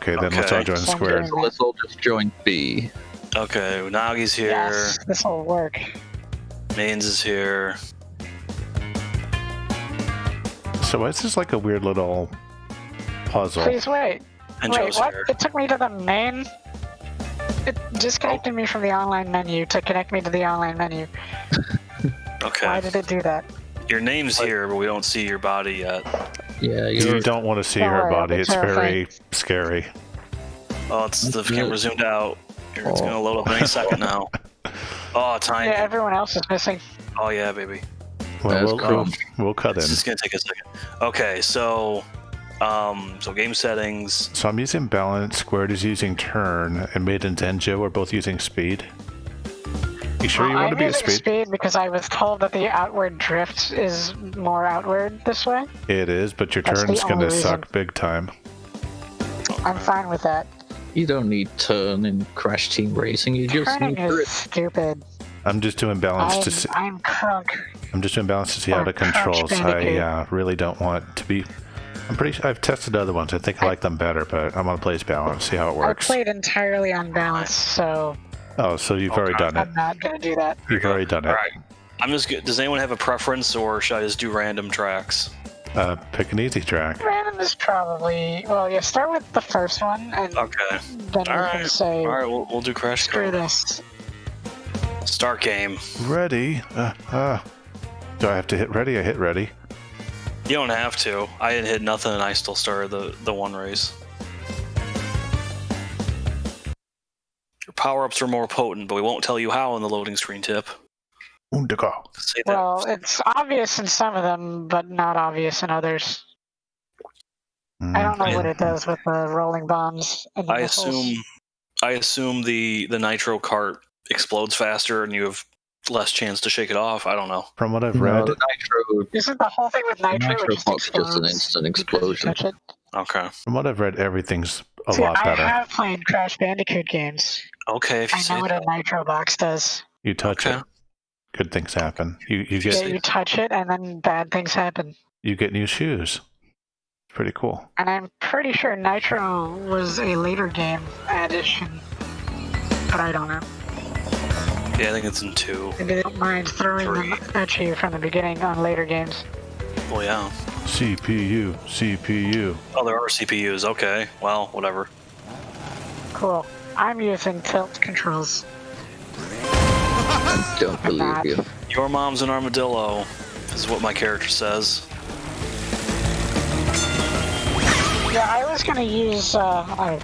Okay, then let's all join So squared. So let's all just join B. Okay, Unagi's here. Yes, this will work. Maidens is here. So this is like a weird little puzzle. Please wait. And Wait, Joe's what? here. It took me to the main. It disconnected me from the online menu to connect me to the online menu. Okay. Why did it do that? Your name's here, but we don't see your body yet. Yeah, You don't want to see Don't her worry, I'll body. be It's very scary. Oh, it's the Okay. camera zoomed out. It's gonna load up any second now. Oh, time. Yeah, everyone else is missing. Oh yeah, baby. Well, That's we'll cut in. This is gonna take a second. Okay, so game settings. So I'm using balance, squared is using turn, and Maidens and Joe are both using speed. You sure you want to I'm be a using speed because I was told that the outward drift is more outward this way. It is, but your That's the turn's gonna only reason. suck big time. I'm fine with that. You don't need turn in Crash Team Racing. You just Turning need is grip. stupid. I'm just doing balance to see. I'm crunk. I'm just doing balance to see how Or the controls. Crouch I Bandicoot. really don't want to be. I'm pretty sure I've tested other ones. I think I like them better, but I'm gonna play as balance, see how it I works. played entirely on balance, so Oh, so you've already done it. I'm not gonna do that. You've already done it. All right. I'm just. Does anyone have a preference, or should I just do random tracks? Pick an easy track. Random is probably yeah. Start with the first one, and Okay. then All we right. can say All right. We'll do Crash. screw Go. this. Start game. Ready? Do I have to hit ready? I hit ready. You don't have to. I didn't hit nothing, and I still started the one race. Your power-ups are more potent, but we won't tell you how in the loading screen tip. Undigo. Say that. Well, it's obvious in some of them, but not obvious in others. I don't know what it does with the rolling bombs and the I missiles. assume the nitro cart explodes faster, and you have less chance to shake it off. I don't know. From what I've No, read, the Nitro, Isn't the whole thing with Nitro? Nitro It just Pop's just an explodes instant because you explosion. touch it? Okay. from what I've read, everything's a See, lot I better. have played Crash Bandicoot games. Okay. If you I say know what that. a Nitro box does. You touch Okay. it, good things happen. You Yeah, get you touch it, and then bad things happen. you get new shoes. Pretty cool. And I'm pretty sure Nitro was a later game addition, but I don't know. Yeah, I think it's in 2. Maybe they don't mind throwing them at you from the beginning on later games. Well, yeah. CPU. Oh, there are CPUs. Okay. Well, whatever. Cool. I'm using tilt controls. I don't believe not. you. Your mom's an armadillo, is what my character says. Yeah, I was gonna use CORTEX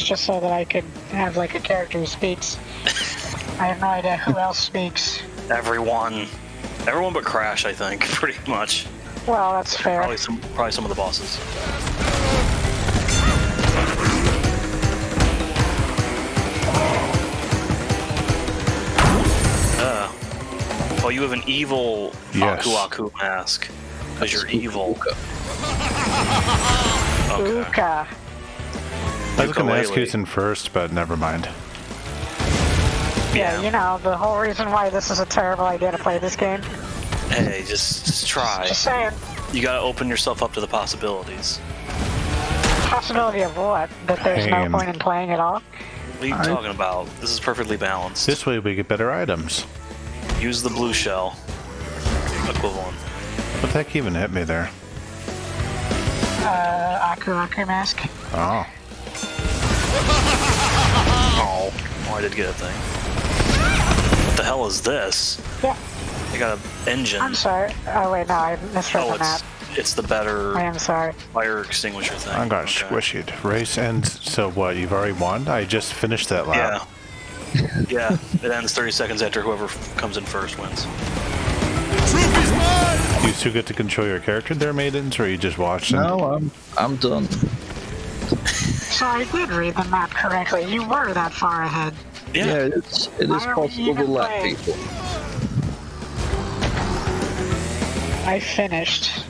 just so that I could have like a character who speaks. I have no idea who else speaks. Everyone but Crash, I think, pretty much. Well, that's fair. Probably some of the bosses. Oh, you have an evil Yes. Aku Aku mask. Because you're evil. Okay. Uka. I was gonna ask Ukulele. who's in first, but never mind. Yeah, you know, the whole reason why this is a terrible idea to play this game. Hey, just try. Just saying. You gotta open yourself up to the possibilities. Possibility of what? That there's no Pain. point in playing at all? What are you talking about? This is perfectly balanced. This way we get better items. Use the blue shell equivalent. What the heck even hit me there? Aku Aku mask. Oh. Oh, I did get a thing. What the hell is this? Yeah, I got an engine. I'm sorry. Oh wait, no, I misread Oh, the map. it's the better I am sorry. fire extinguisher thing. I'm gonna Okay. squish it. Race ends. So what? You've already won? I just finished that lap. Yeah. Yeah, it ends 30 seconds after whoever comes in first wins. Do you still get to control your character there, Maidens, or you just watch? No, I'm done. So I did read the map correctly. You were that far ahead. Yeah. Yeah, it is Why are we possible to even let playing? people. I finished.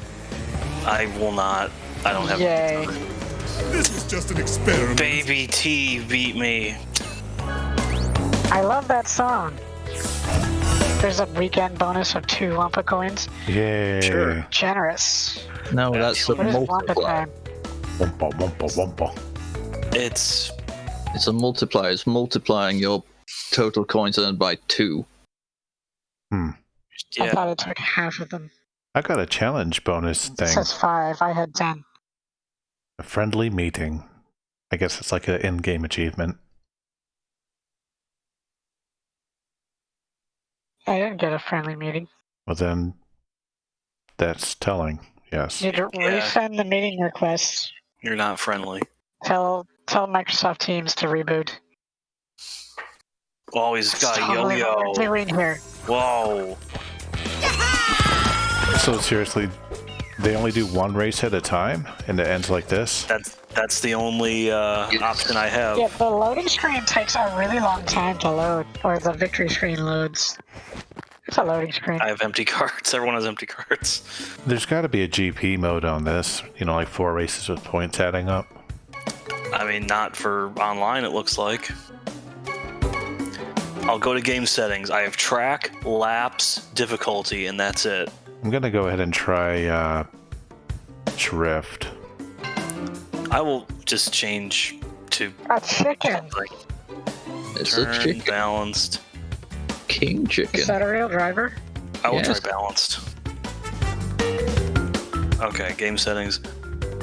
I will not. I don't have Yay. time. This was just an experiment. Baby T beat me. I love that song. There's a weekend bonus of 2 Wampa coins. Yay. Sure. Generous. No, that's a What is Wampa multiplier. time? Wumpa, wumpa, wumpa. It's a multiplier. It's multiplying your total coins earned by 2. I yeah. thought it took half of them. I got a challenge bonus It thing. says 5. I had 10. A friendly meeting. I guess it's like an in-game achievement. I didn't get a friendly meeting. Well, then that's telling. Yes. You need to resend the meeting request. You're not friendly. Tell Microsoft Teams to reboot. Always got Totally what yo-yo. we're doing here. Whoa. So seriously, they only do one race at a time, and it ends like this? That's the only option I have. Yeah, the loading screen takes a really long time to load, or the victory screen loads. It's a loading screen. I have empty cards. Everyone has empty cards. There's got to be a GP mode on this. You know, like 4 races with points adding up. I mean, not for online, it looks like. I'll go to game settings. I have track, laps, difficulty, and that's it. I'm gonna go ahead and try drift. I will just change to A chicken. like It's a turn chicken. balanced. King chicken. Is that a real driver? I will Yes. try balanced. Okay, game settings.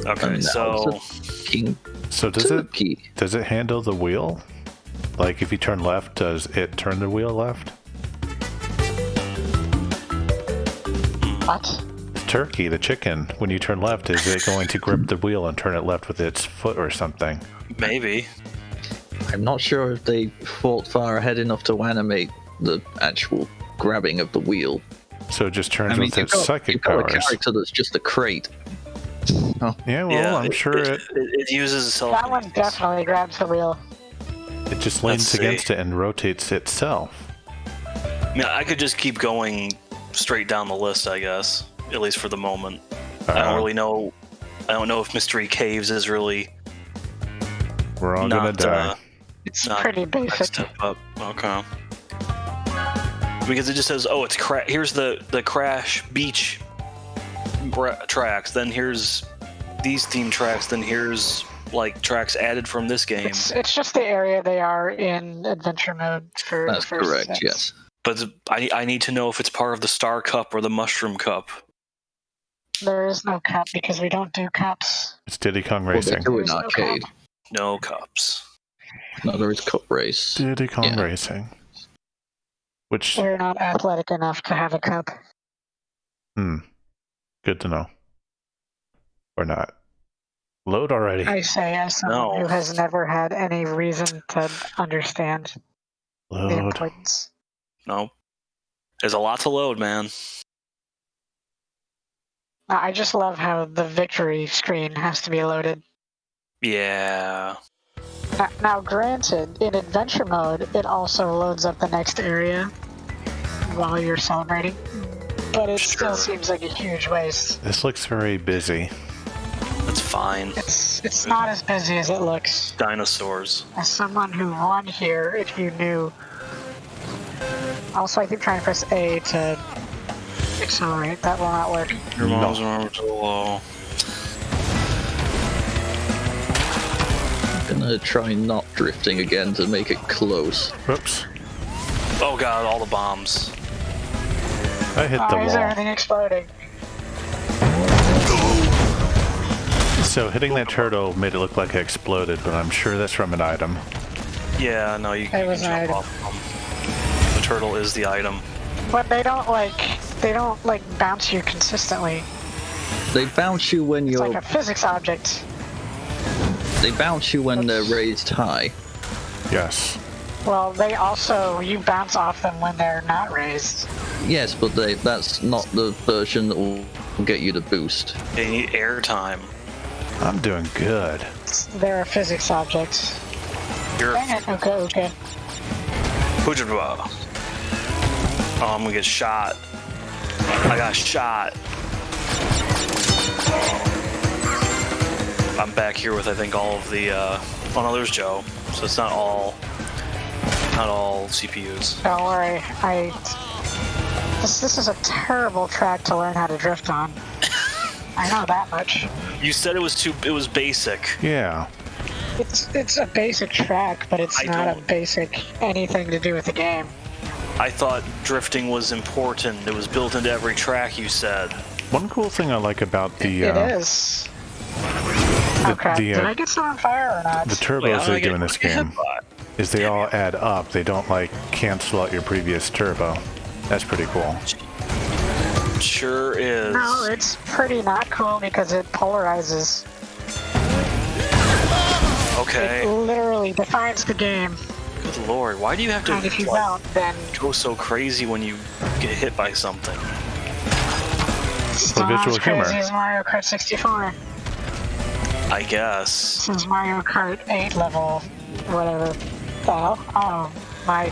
Okay, And now so it's a King So does turkey. it handle the wheel? Like if you turn left, does it turn the wheel left? What? Turkey, the chicken, when you turn left, is it going to grip the wheel and turn it left with its foot or something? maybe. I'm not sure if they thought far ahead enough to animate the actual grabbing of the wheel. So it just turns with its you've psychic got a powers. character that's just a crate. Yeah, well, Yeah, I'm sure it uses self. That one definitely grabs the wheel. it just leans Let's see. against it and rotates itself. Yeah, I could just keep going straight down the list, I guess. At least for the moment. I don't really know. I don't know if Mystery Caves is really We're all gonna not. die. It's Not pretty a basic. step up. Okay. Because it just says, oh, it's here's the Crash Beach tracks. Then here's these theme tracks. Then here's like tracks added from this game. It's just the area they are in adventure mode for That's the first correct, 6. yes. But I need to know if it's part of the Star Cup or the Mushroom Cup. There is no cup because we don't do cups. It's Diddy Kong Well, they Racing. do in There's no arcade. cup. No cups. No, there is cup race. Diddy Kong Yeah. Racing. Which, We're not athletic enough to have a cup. good to know. Or not. Load already. I say as someone No. who has never had any reason to understand the Load. importance. No. There's a lot to load, man. I just love how the victory screen has to be loaded. Yeah. Now, granted, in adventure mode, it also loads up the next area while you're celebrating, but it still Sure. seems like a huge waste. This looks very busy. That's fine. It's not as busy as it looks. Dinosaurs. As someone who won here, if you knew. Also, I keep trying to press A to accelerate. That will not work. Your mom's arms are low. Gonna try not drifting again to make it close. Whoops. Oh god, all the bombs. I hit the Why is wall. everything exploding? So hitting that turtle made it look like it exploded, but I'm sure that's from an item. Yeah, no, you It can was an jump item. off them. The turtle is the item. But they don't bounce you consistently. They bounce you when It's you're. like a physics object. They bounce you when they're raised high. Yes. Well, you bounce off them when they're not raised. Yes, but that's not the version that will get you the boost. They need airtime. I'm doing good. They're a physics object. You're Dang it. Okay. Pujaba. Oh, I'm gonna get shot. I got shot. I'm back here with I think all of the oh no, there's Joe. So it's not all CPUs. Don't worry. This is a terrible track to learn how to drift on. I know that much. You said it was basic. Yeah. It's a basic track, but it's not a basic anything to do with the game. I thought drifting was important. It was built into every track, you said. One cool thing I like about the It is. Okay. Did I get some on fire or not? the turbos they do in this game is they all add up. They don't like cancel out your previous turbo. That's pretty cool. Sure is. No, it's pretty not cool because it polarizes. Okay. It literally defines the game. Good lord, why do you have to And if you don't, then go so crazy when you get hit by something? it's The not visual as crazy humor. as Mario Kart 64. I guess. Since Mario Kart 8 level, whatever the hell. Oh, my,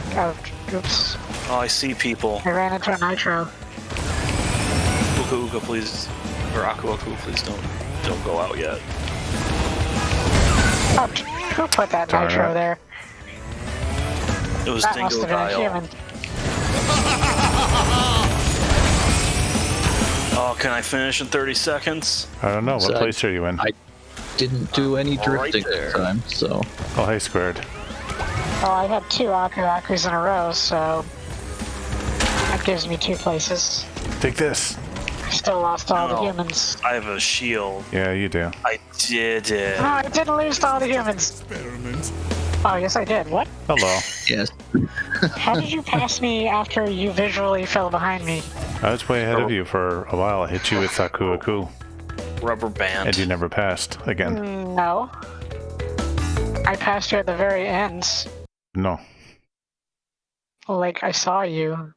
oops. Oh, I see people. I ran into a Nitro. Uka Uka, please, or Aku Aku, please don't go out yet. Oh, who put that Darn Nitro it. there? It was That must Dingo have been a Dial. human. Oh, can I finish in 30 seconds? I don't know. What So place are you in? I didn't do any Right drifting there. this time, so Oh, hey, Squared. Well, I had 2 Aku Akus in a row, so that gives me 2 places. Take this. I still lost all the No. humans. I have a shield. Yeah, you do. I did it. No, I didn't lose to all the humans. Experiment. Oh, yes, I did. What? Hello. yes. How did you pass me after you visually fell behind me? I was way ahead of you for a while. I hit you with Aku Aku, Rubber band. and you never passed again. No. I passed you at the very end. No. Like, I saw you.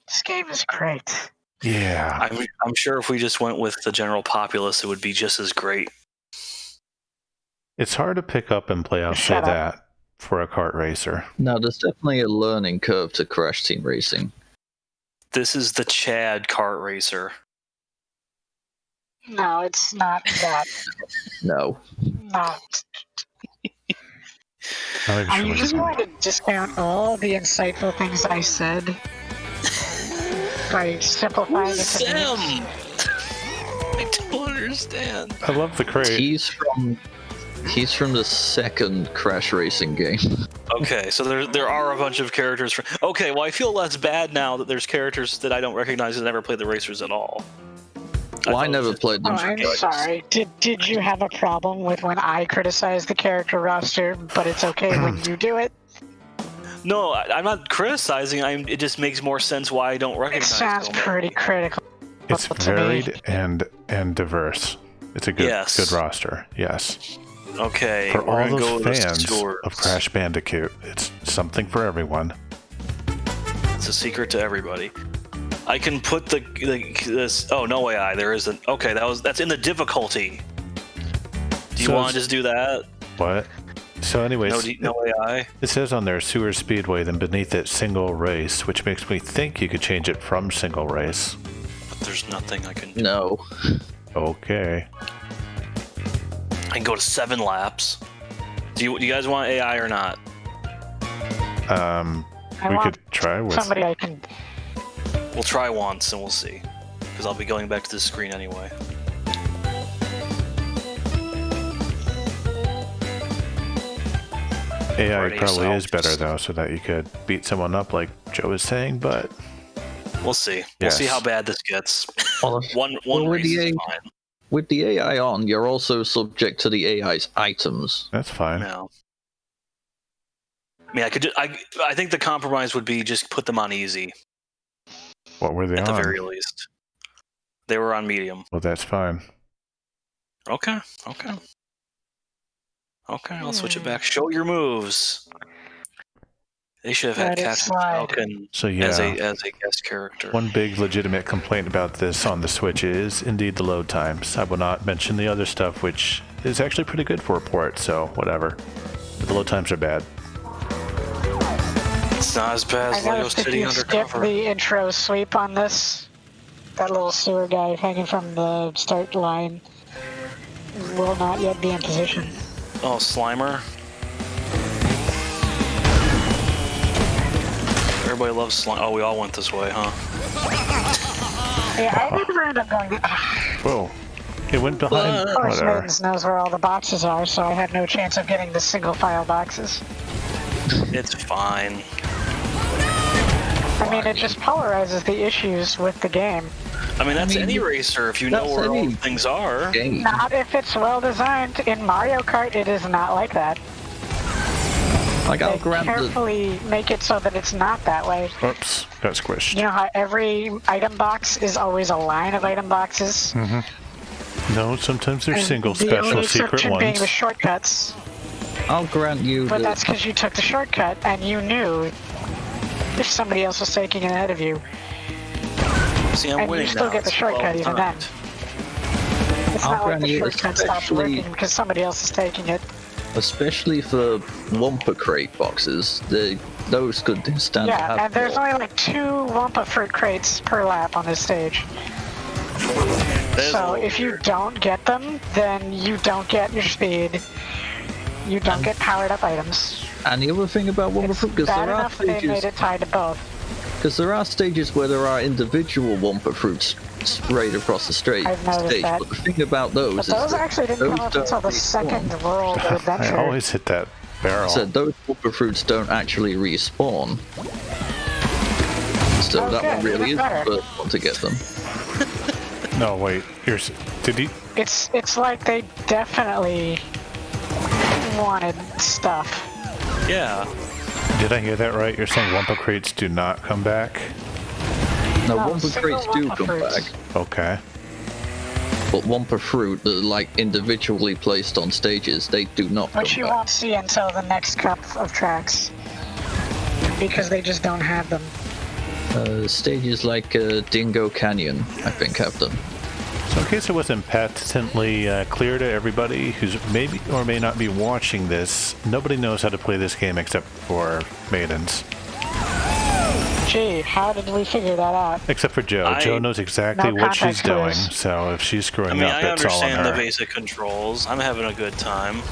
This game is great. Yeah. I'm sure if we just went with the general populace, it would be just as great. It's hard to pick up and play, I'll say Shut up. that, for a kart racer. No, there's definitely a learning curve to Crash Team Racing. This is the Chad kart racer. No, it's not that. No. No. I think Are she you was- just going to discount all the insightful things I said by simplifying it to me? I don't understand. I love the crate. He's from the second Crash Racing game. Okay, so there are a bunch of characters. Okay, well I feel less bad now that there's characters that I don't recognize and never played the racers at all. Well, I thought it was never just- played Oh, them. I'm sorry. Did you have a problem with when I criticize the character roster, but it's okay when you do it? No, I'm not criticizing. It just makes more sense why I don't It recognize sounds them. pretty critical. It's to me. varied and diverse. It's a good Yes. good roster. Yes. Okay, For we're all gonna go those with the fans swords. of Crash Bandicoot, it's something for everyone. It's a secret to everybody. I can put this. Oh no AI, there isn't. Okay, that's in the difficulty. Do you So want it's- to just do that? What? So anyways, No AI. it says on there Sewer Speedway, then beneath it single race, which makes me think you could change it from single race. But there's nothing I can do. No. Okay. I can go to 7 laps. Do you guys want AI or not? I We want could try with. somebody I can. We'll try once and we'll see. Because I'll be going back to this screen anyway. AI Already probably is solved. better though, so that you could beat someone up like Joe was saying, but We'll see. We'll see Yes. how bad this gets. Well, One Well, race is the fine. with the AI on, you're also subject to the AI's items. that's fine. No. I mean, I think the compromise would be just put them on easy What were they at the on? very least. They were on medium. Well, that's fine. Okay. I'll switch it back. Show your moves. They should have had Let it Captain slide. Falcon So yeah, as a guest character. one big legitimate complaint about this on the Switch is indeed the load times. I will not mention the other stuff, which is actually pretty good for a port, so whatever. But the load times are bad. It's not as bad I as Lego noticed if City you skip Undercover. the intro sweep on this, that little sewer guy hanging from the start line will not yet be in position. Oh, Slimer. Everybody loves Slime. Oh, we all went this way, huh? Yeah, I never end up going. Whoa. It went behind. Of course, Whatever. Maidens knows where all the boxes are, so I had no chance of getting the single file boxes. It's fine. I mean, it just polarizes the issues with the game. I mean, that's I mean, any racer if you know that's where all any the things are. Game. Not if it's well designed. In Mario Kart, it is not like that. Like, I'll They grant that. carefully make it so that it's not that way. Oops, got squished. You know how every item box is always a line of item boxes? No, sometimes they're And single the special only secret exception being ones. the shortcuts. I'll grant you But that. that's because you took the shortcut and you knew if somebody else was taking it ahead of you. See, I'm And winning you still now. get the It's shortcut even then. 12 times. It's I'll not like grant the you, shortcut stopped especially- working because somebody else is taking it. Especially for Wumpa Crate boxes, those could stand to Yeah, have and there's more. only like 2 Wumpa fruit crates per lap on this stage. That is a So little if you weird. don't get them, then you don't get your speed. You don't get powered up items. And the other thing about Wumpa It's Fruit, because bad there are enough that they made stages, it tied to both. where there are individual Wumpa Fruits sprayed across the I've noticed stage. that. But the thing about those But is those that actually didn't those come up don't until the respawn. second World I Adventure. always hit that barrel. So those Wumpa Fruits don't actually respawn. So that Okay, one really even is better. the first one to get them. No, wait. Did he? It's like they definitely wanted stuff. Yeah. Did I hear that right? You're saying Wumpa crates do not come back? No, No, Wumpa single Crates do Wumpa come Fruits. back, Okay. but Wumpa Fruit that are like individually placed on stages, they do not Which come you back. won't see until the next cup of tracks. Because they just don't have them. Stages like Dingo Canyon, I think, have them. So in case it wasn't patently clear to everybody who's maybe or may not be watching this, nobody knows how to play this game except for Maidens. Gee, how did we figure that out? Except for Joe. Joe knows exactly No what she's context doing, clues. so if she's screwing I mean, up, I it's all on understand the her. basic controls. I'm having a good time.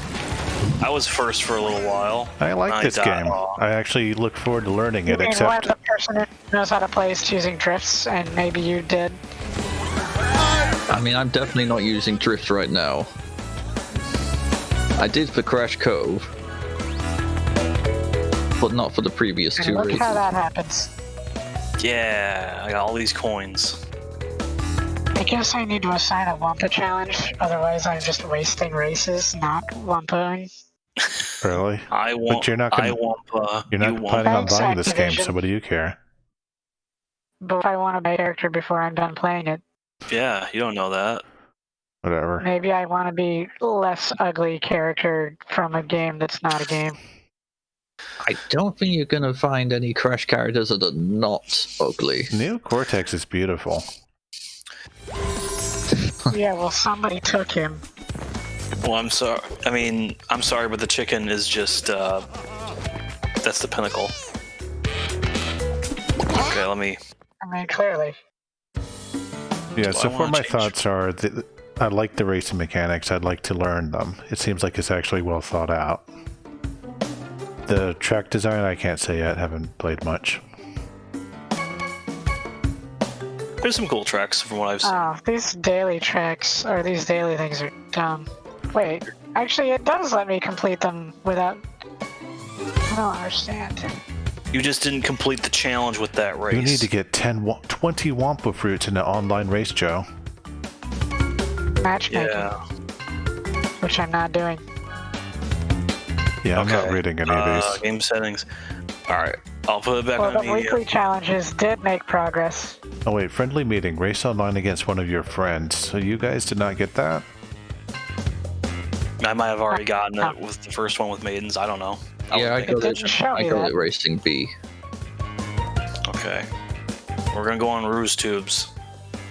I was first for a little while. I like this died game. off. I actually look forward to learning You it, mean when except the person who knows how to play is choosing drifts, and maybe you did? I mean, I'm definitely not using drift right now. I did for Crash Cove, but not for the previous And 2 look races. how that happens. Yeah, I got all these coins. I guess I need to assign a Wumpa challenge, otherwise I'm just wasting races, not Wumpaing. really, I want. you're not gonna- I want. you're not you want. planning on Thanks, buying this game, so Activision. what do you care? But if I want to make a character before I'm done playing it, Yeah, you don't know that. Whatever. maybe I want to be less ugly character from a game that's not a game. I don't think you're gonna find any Crash characters that are not ugly. New Cortex is beautiful. Yeah, well, somebody took him. Well, I'm sorry. I mean, I'm sorry, but the chicken is just. That's the pinnacle. Okay, let me. I mean, clearly. Yeah, Do so I far wanna my change- thoughts are that I like the racing mechanics. I'd like to learn them. It seems like it's actually well thought out. The track design, I can't say yet. Haven't played much. There's some cool tracks from what I've seen. Oh, these daily tracks, or these daily things are dumb. Wait, actually it does let me complete them without... I don't understand. You just didn't complete the challenge with that race. You need to get 20 Wampa fruits in an online race, Joe. Matchmaking, Yeah. which I'm not doing. Yeah, I'm not Okay. reading any of these. Game settings. All right, I'll put it back Well, on the the. weekly challenges did make progress. Oh wait, friendly meeting. Race online against one of your friends. So you guys did not get that? I might have already gotten it with the first one with Maidens. I don't know. Yeah, I would got think didn't show I me got that. it Racing B. Okay. We're gonna go on ruse tubes.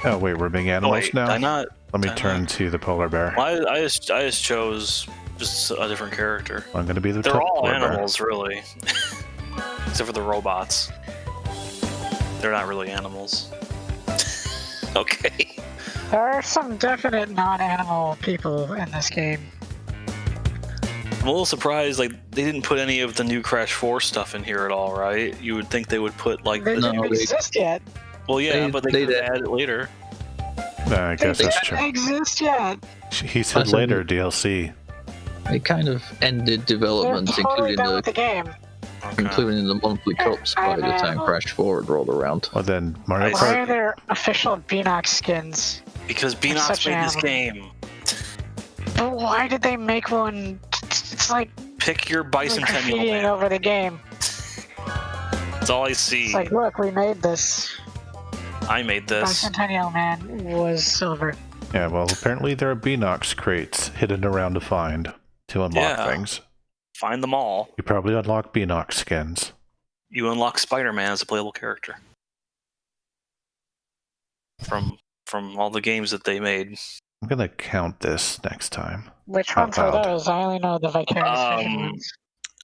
Oh wait, we're being Oh, animals wait, now? did I not? Let me did I turn not? to the polar bear. Well, I just chose just a different character. I'm gonna be the They're all polar bear. animals, really, except for the robots. They're not really animals. Okay. There are some definite non-animal people in this game. I'm a little surprised, like, they didn't put any of the new Crash 4 stuff in here at all, right? You would think they would put, like, They the... didn't No, they- exist yet. Well, yeah, they- but they they could did. add it later. I guess They that's didn't true. exist yet. He said That's later DLC. They kind of ended They're development, totally done with the game. including the monthly cups by the time Crash 4 rolled around. Well, then Mario Why are Kart. there official Beanox skins? Because such Beanox an made this animal. game. But why did they make one? It's like Pick your bicentennial, graffitiing man. over the game. That's all I see. It's like, look, we made this. I made this. Bicentennial Man was silver. Yeah, well, apparently there are Beanox crates hidden around to find to unlock Yeah. things. Find them all. You probably unlock Beanox skins. You unlock Spider-Man as a playable character. From all the games that they made. I'm gonna count this next time. Which Out ones are loud. those? I only know the Vicarious Vision Um, ones.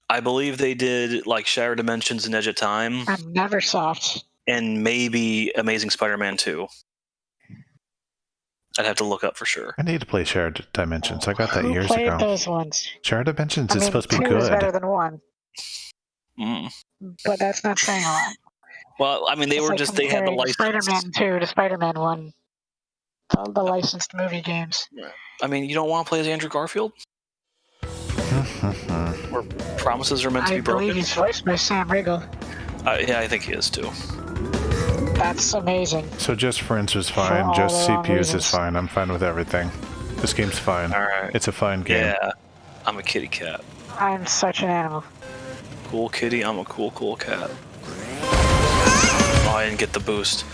I believe they did like Shattered Dimensions and Edge of Time, And Neversoft. and maybe Amazing Spider-Man 2. I'd have to look up for sure. I need to play Shared Dimensions. I got that Who years played ago. those ones? Shared Dimensions I is mean, supposed to be 2 is better good. than 1, Mm. but that's not saying a lot. Well, I mean, they It's were like just, they had the comparing license. Spider-Man 2 to Spider-Man 1. All the licensed movie games. I mean, you don't want to play as Andrew Garfield? Where promises are meant to I be believe broken? he's voiced by Sam Riegel. Yeah, I think he is too. That's amazing. So just Friends was fine, all just the wrong CPUs reasons. is fine. I'm fine with everything. This game's fine. Alright. It's a fine game. Yeah. I'm a kitty cat. I'm such an animal. Cool kitty, I'm a cool cat. Oh, I didn't get the boost.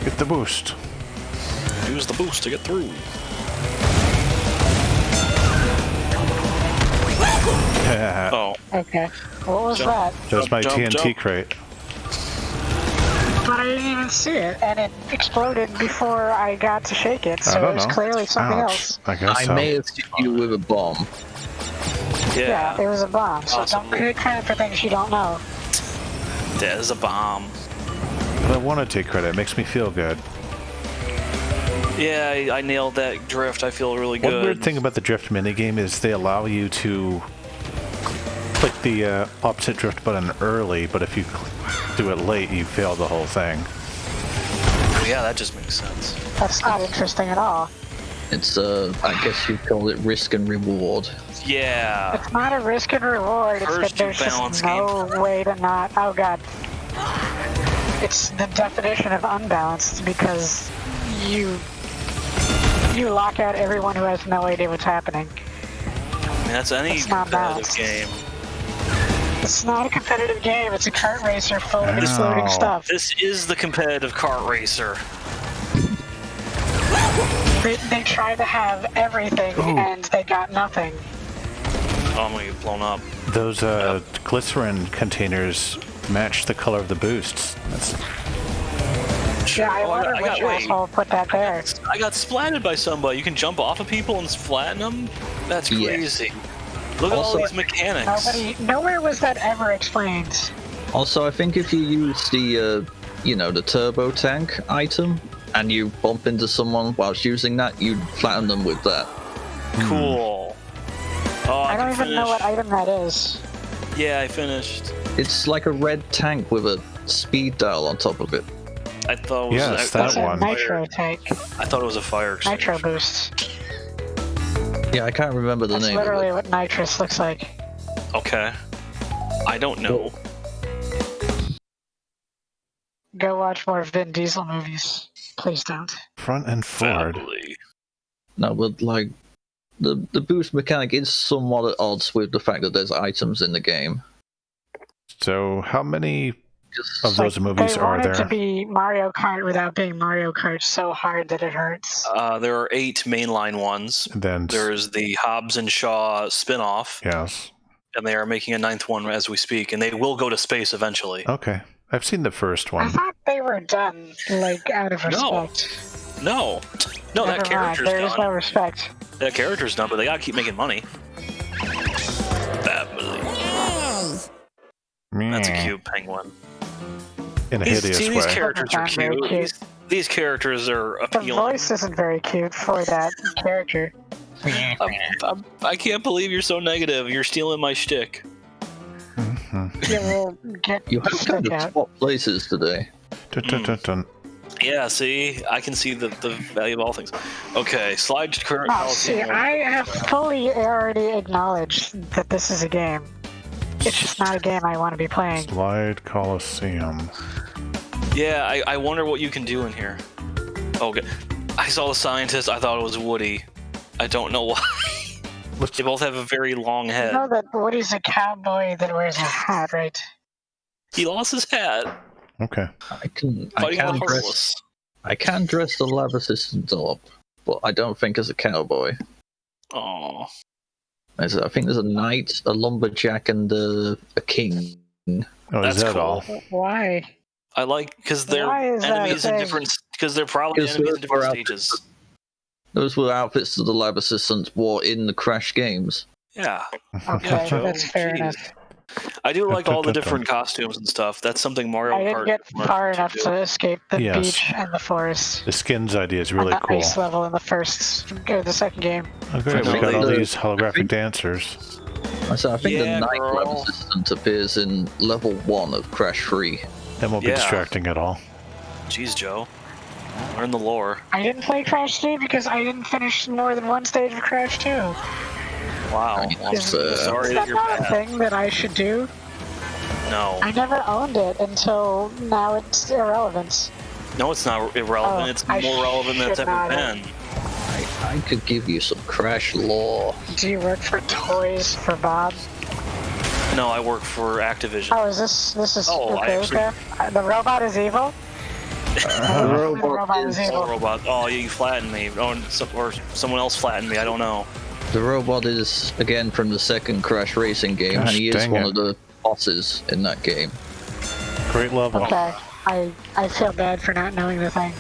Get the boost. Use the boost to get through. Yeah, Oh, Okay. What was Jump. that? that was my jump, TNT jump. crate. But I didn't even see it, and it exploded before I got to shake it, I so don't it was know. clearly something Ouch. else. I guess I so. may have hit you with a bomb. Yeah, yeah. it was a bomb, so Awesome. don't take credit for things you don't know. That is a bomb. But I want to take credit. It makes me feel good. Yeah, I nailed that drift. I feel really good. One weird thing about the drift minigame is they allow you to click the opposite drift button early, but if you do it late, you fail the whole thing. Yeah, that just makes sense. That's not interesting at all. It's, I guess you'd call it risk and reward. Yeah. It's not a risk and reward, it's First that there's you balance just no way to not... Oh god. It's the definition of unbalanced, because you lock out everyone who has no idea what's happening. I mean, that's any It's not competitive balanced. game. It's not a competitive game, it's a kart racer full of Ow. exploding stuff. This is the competitive kart racer. They tried to have everything, and they got nothing. Oh, I'm gonna get blown up. Those glycerin containers match the color of the boosts. That's, Yeah, I Oh, wonder got- which wait. asshole put that there. I got splatted by somebody. You can jump off of people and flatten them? That's Yes. crazy. Look at all Also- these mechanics. Nowhere was that ever explained. Also, I think if you use the, the turbo tank item, and you bump into someone whilst using that, you'd flatten them with that. Cool. Oh, I don't can even know finish. what item that is. Yeah, I finished. It's like a red tank with a speed dial on top of it. I thought it was Yes, that That's a one. nitro tank. I thought it was a fire Nitro extinguisher. boost. Yeah, I can't remember the That's name of literally it. what nitrous looks like. Okay. I don't know. Go watch more Vin Diesel movies. Please don't. front and forward. Family. No, but like, the boost mechanic is somewhat at odds with the fact that there's items in the game. So how many Just of those movies They are wanted to there? be Mario Kart without being Mario Kart so hard that it hurts. There are 8 mainline ones. And then There's the Hobbs and Shaw spin-off, yes. and they are making a 9th one as we speak, and they will go to space eventually. Okay. I've seen the first I one. thought they were done, like, out of No. respect. No, that Never mind, character's there is no done. respect. That character's done, but they gotta keep making money. Family. That's a Meh. cute penguin. In a hideous These way. characters are Not very cute. cute. These characters are The appealing. voice isn't very cute for that character. I can't believe you're so negative. You're stealing my shtick. Mhm. You will get you the have kind stick of out. swapped places today. Dun, dun, dun, dun. Yeah, see? I can see the value of all things. Okay, slide to current Oh, policy. see, I have fully already acknowledged that this is a game. It's just not a game I want to be playing. Slide Coliseum. Yeah, I wonder what you can do in here. Okay. I saw the scientist, I thought it was Woody. I don't know why. They both have a very long head. You know that Woody's a cowboy that wears a hat, right? He lost his hat. Okay. I can Fighting the dress. Heartless. I can dress the lab assistant up, but I don't think as a cowboy. Oh. I think there's a knight, a lumberjack, and a king. Oh, That's is that cool. all? Why? I like because they're Why is that enemies a in thing? different. Because they're probably Because enemies in different they're stages. Those were outfits that the lab assistants wore in the Crash games. Yeah. Okay, Joe, that's fair jeez. enough. I do like all the different costumes and stuff. That's something Mario I didn't Kart. get far enough do. to escape the Yes. beach and the forest. The skins idea is And really the cool. ice level in the second game. Oh, great. No, We got they- all the- these holographic dancers. So I think Yeah, the knight lab girl. assistant appears in level 1 of Crash 3. That won't be Yeah. distracting at all. Jeez, Joe. Learn the lore. I didn't play Crash 3 because I didn't finish more than one stage of Crash 2. Wow. Well, Is, sorry is that that you're not a bad. thing that I should do? No. I never owned it until now it's irrelevant. No, it's not irrelevant. Oh, It's I more relevant than it's should ever not have. been. I could give you some Crash lore. Do you work for Toys for Bob? No, I work for Activision. Oh, is this is Oh, I okay? actually- Okay. The robot is evil? The robot is is, evil. Oh, robot. Oh, you flattened me. Or someone else flattened me. I don't know. the robot is, again, from the second Crash Racing game, Gosh, and he is dang one it. of the bosses in that game. Great level. Okay. I feel bad for not knowing the thing.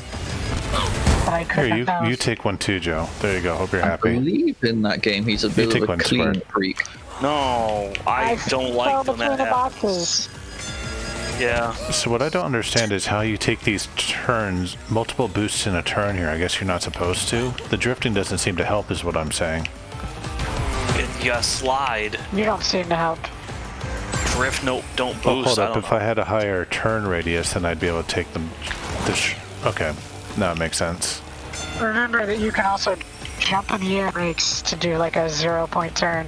But I couldn't Here, have known. you take one too, Joe. There you go. Hope you're I happy. believe in that game he's a bit take of a one, clean Squirt. freak. No, I don't fell like when between that the happens. boxes. Yeah. So what I don't understand is how you take these turns, multiple boosts in a turn here. I guess you're not supposed to. The drifting doesn't seem to help is what I'm saying. You gotta slide. You don't seem to help. Drift, no, don't boost. Oh, hold I up. don't If know. I had a higher turn radius, then I'd be able to take them. Okay. No, it makes sense. Remember that you can also jump in the air brakes to do like a 0-point turn.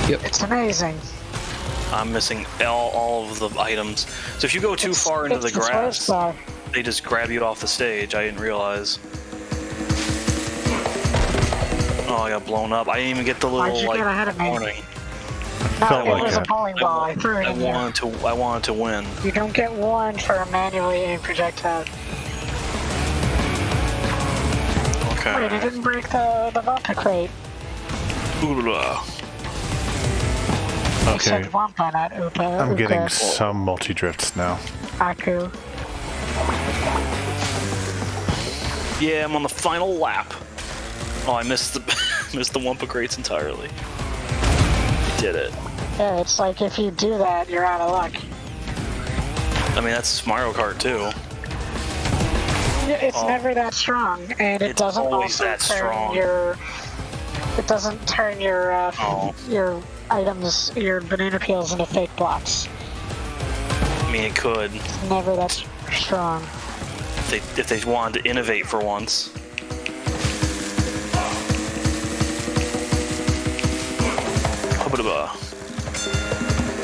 Yep. It's amazing. I'm missing all of the items. So if you go too far into the It's first grass, star. they just grab you off the stage. I didn't realize. Oh, I got blown up. I didn't even get the Why'd little you get ahead of me? warning. No, Felt it like was a it. bowling ball. I threw it in there. I wanted to win. You don't get one for a manually aimed projectile. Wait, Okay. it didn't break the vodka crate. Ooh-la-la. It Okay. said Wampa, not Oopa. I'm getting Uka, some multi-drifts now. Aku. Yeah, I'm on the final lap. Oh, I missed the missed the Wumpa crates entirely. Did it. Yeah, it's like if you do that, you're out of luck. I mean, that's Mario Kart too. It's Oh. never that strong, and it It's doesn't always also that turn strong. your. It doesn't turn your Oh. your items, your banana peels into fake blocks. I mean, it could It's never that strong. if they wanted to innovate for once.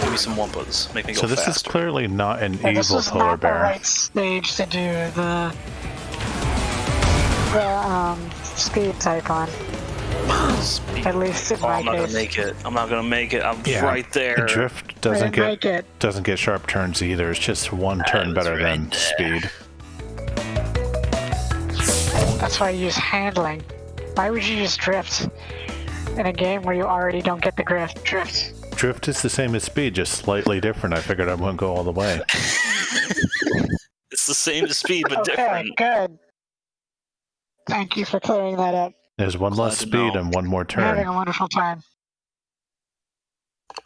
Give me some Wumpas. Make me go So this is faster. clearly not an Yeah, this evil is polar not the bear. right stage to do the speed type on. Speed. At least in Oh, my I'm not case. gonna make it. I'm not gonna make it. I'm Yeah. right there. And drift I doesn't didn't make get it. doesn't get sharp turns either. It's just one turn was better right than there. speed. That's why I use handling. Why would you use drift in a game where you already don't get the drift? Drift is the same as speed, just slightly different. I figured I wouldn't go all the way. It's the same as speed, but Okay, different. good. Thank you for clearing that up. There's one Glad less to speed know. and one more I'm having turn. a wonderful time.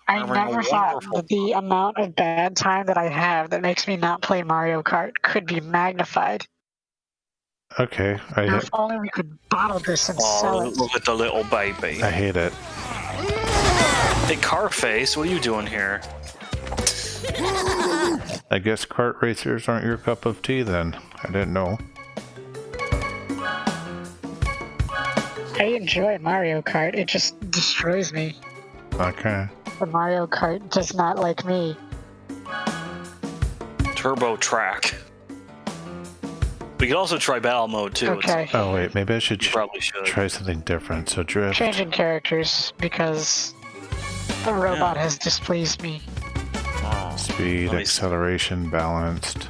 I Having a never thought wonderful that the amount of bad time that I have that makes me not play Mario Kart could be magnified. Okay, If only we could bottle this and sell Oh, it. look at the little baby. I hate it. Hey, Carface, what are you doing here? I guess kart racers aren't your cup of tea then. I didn't know. I enjoy Mario Kart, it just destroys me. Okay. The Mario Kart does not like me. Turbo track. We could also try battle mode too. Okay. Oh wait, maybe I should You probably should. try something different. So drift. Changing characters because the robot has displeased me. Speed, Let me- acceleration, balanced.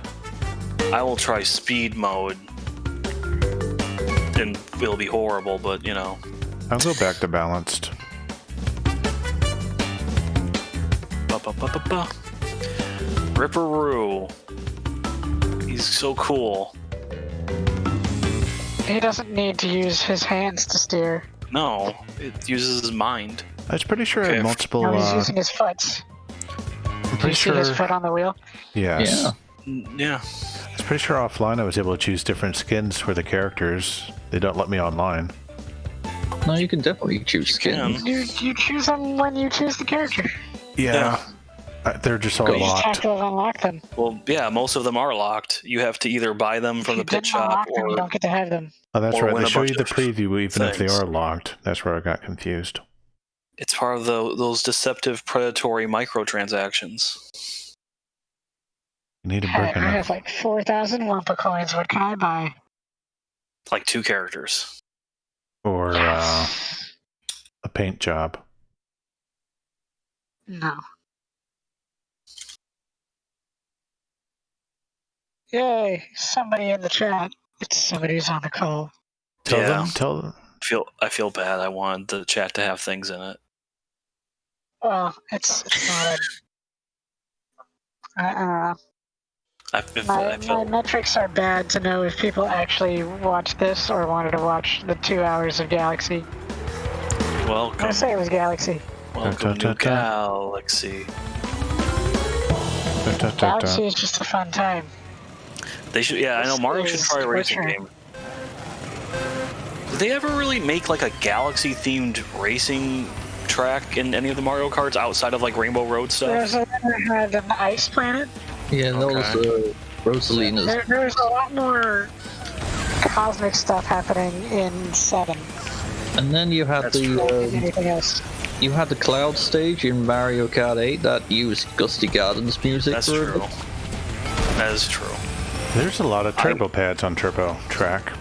I will try speed mode. And it'll be horrible, but you know. I'll go back to balanced. Ba-ba-ba-ba-ba. Ripperoo. He's so cool. He doesn't need to use his hands to steer. No, it uses his mind. I was pretty sure I Okay. had multiple. No, he's using his foot. I'm Do you pretty see his sure. foot on the wheel? Yes. Yeah. Yeah. I was pretty sure offline I was able to choose different skins for the characters. They don't let me online. No, you can definitely choose skins. You choose them when you choose the character. Yeah. They're just all Go. You just have locked. to unlock them. Well, yeah, most of them are locked. You have to either buy them from If the you pit didn't shop unlock them, you or don't get to have them. Oh, that's or right. win They a show bunch you the of preview even if they things. are locked. That's where I got confused. it's part of those deceptive predatory microtransactions. You need to Hey, break I enough. have like 4,000 Wumpa coins. What can I buy? Like 2 characters. Or a paint job. No. Yay! Somebody in the chat. It's somebody who's on the call. Tell Yeah. them. Tell them. I feel bad. I wanted the chat to have things in it. Well, it's not a. I don't know. I My feel metrics are bad to know if people actually watch this or wanted to watch the 2 hours of Galaxy. I'm welcome. gonna say it was Galaxy. Welcome to Galaxy. Da, da, da, Galaxy da. is just a fun time. They should. Yeah, I know. This Mario should is try a racing Witcher. game. Did they ever really make like a Galaxy-themed racing track in any of the Mario Karts outside of like Rainbow Road stuff? There's a one that had an ice planet. Yeah, those Rosalinas. There's a lot more cosmic stuff happening in 7 And then you had That's true. than anything else. you had the cloud stage in Mario Kart 8 that used Gusty Gardens music. That's for a true. bit. That is true. There's a lot of turbo pads on Turbo Track.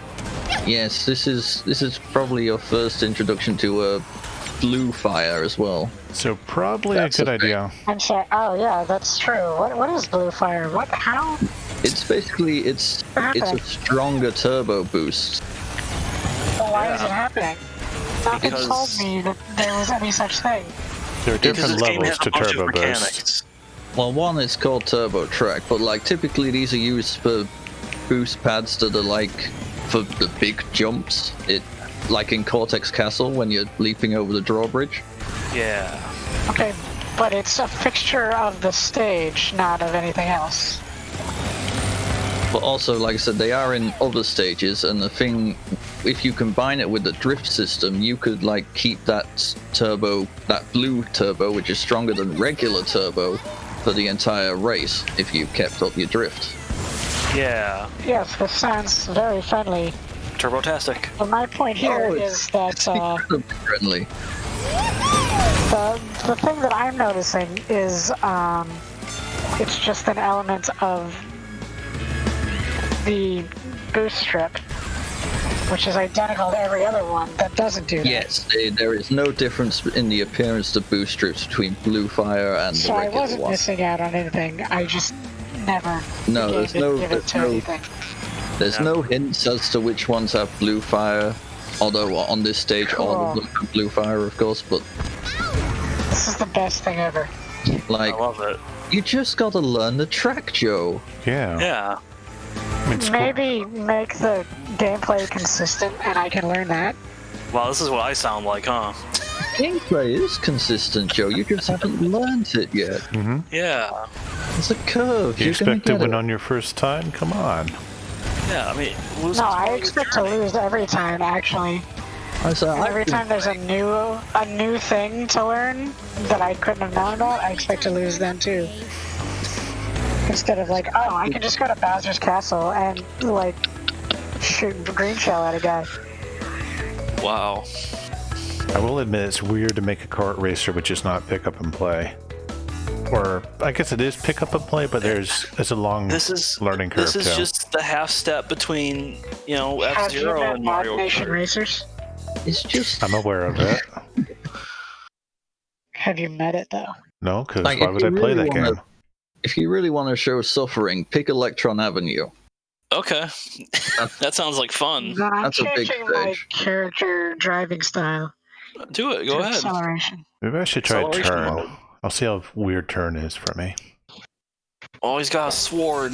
Yes, this is probably your first introduction to Blue Fire as well. So probably That's a good a thing. idea. I'm sorry. Oh yeah, that's true. What is Blue Fire? What? How? It's basically it's a stronger turbo boost. Well, why is it happening? Nothing Because- told me that there was any such thing. There are Because different this game levels has to a bunch of turbo boost. mechanics. Well, one is called Turbo Track, but like typically these are used for boost pads that are like for the big jumps. It like in Cortex Castle when you're leaping over the drawbridge. Yeah. Okay, but it's a fixture of the stage, not of anything else. But also, like I said, they are in other stages, and the thing, if you combine it with the drift system, you could like keep that turbo, that blue turbo, which is stronger than regular turbo, for the entire race if you kept up your drift. Yeah. Yes, this sounds very friendly. Turbotastic. But my point here Oh, is that Incredibly friendly. the thing that I'm noticing is it's just an element of the boost strip, which is identical to every other one that doesn't do that. Yes, there is no difference in the appearance of boost strips between Blue Fire and So the I regular wasn't one. missing out on anything. I just never No, began there's to no- give it to there's no- anything. There's no hints as to which ones have Blue Fire, although on this stage all of Cool. them have Blue Fire, of course, but This is the best thing ever. like, I love it. you just gotta learn the track, Joe. Yeah. Yeah. It's cool. Maybe make the gameplay consistent and I can learn that. Wow, this is what I sound like, huh? Gameplay is consistent, Joe. You just haven't learned it yet. Yeah. It's a curve. You You're gonna expect to get win it. on your first time? Come on. Yeah, I mean, No, I expect to lose every time, actually. I said, And every time there's a new thing to learn that I couldn't have known about, I expect to lose then too. Instead of like, oh, I can just go to Bowser's Castle and like shoot green shell at a guy. Wow. I will admit it's weird to make a kart racer which is not pick up and play. Or I guess it is pick up and play, but it's a long learning curve. This is just the half step between, you know, F-Zero and Mario Nation Kart. Racers? It's just I'm aware of it. Have you met it though? No, because Like, why if would I you play really that wanna- game? if you really want to show suffering, pick Electron Avenue. Okay. That sounds like fun. Then I'm That's a big changing my stage. character driving style. Do it. Go to ahead. Acceleration. Maybe I should try Acceleration turn. mode. I'll see how weird turn is for me. Oh, he's got a sword.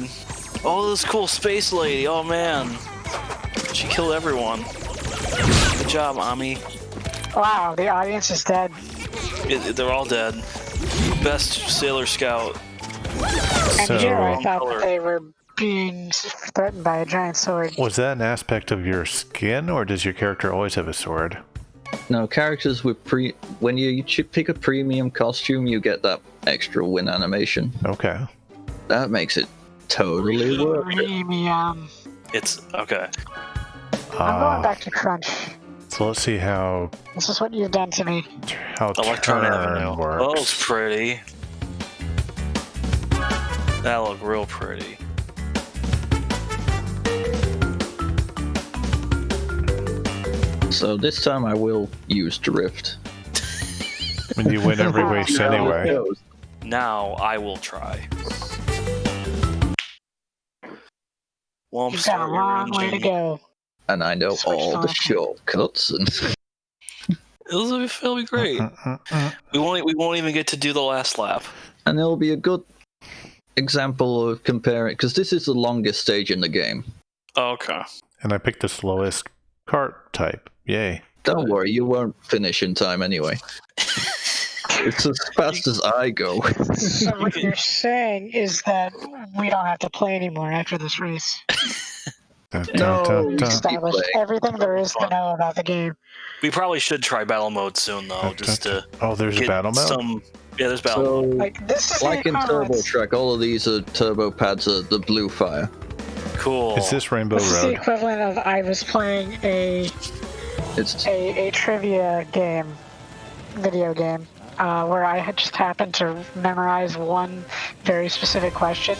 Oh, this cool space lady. Oh, man. She killed everyone. Good job, Ami. Wow, the audience is dead. They're all dead. Best Sailor Scout. And So- here I thought Color. that they were being threatened by a giant sword. Was that an aspect of your skin, or does your character always have a sword? No, characters with when you pick a premium costume, you get that extra win animation. Okay. That makes it totally worth it. Premium. It's okay. I'm going back to Crunch. So let's see how This is what you've done to me. Electron turn Avenue. Oh, it's works. pretty. That look real pretty. So this time I will use Drift. When you win every race anyway. Now I will try. Womp You've got a start your long way to engine. go. And I know Switch all the to shortcuts and It'll be great. We won't even get to do the last lap. and it'll be a good example of comparing, because this is the longest stage in the game. Okay. And I picked the slowest kart type. Yay. Don't worry, you won't finish in time anyway. It's as fast as I go. So what you're saying is that we don't have to play anymore after this race. Dun, No. dun, We've dun. established play. everything there is to know about the game. We probably should try battle mode soon, though, just to Oh, there's a get battle mode? some. Yeah, there's battle So, mode. Like this is like the in Turbo equivalent. Track, all of these are turbo pads are the blue fire. Cool. Is this Rainbow This is the Road? equivalent of I was playing a It's trivia game, video game, where I had just happened to memorize one very specific question.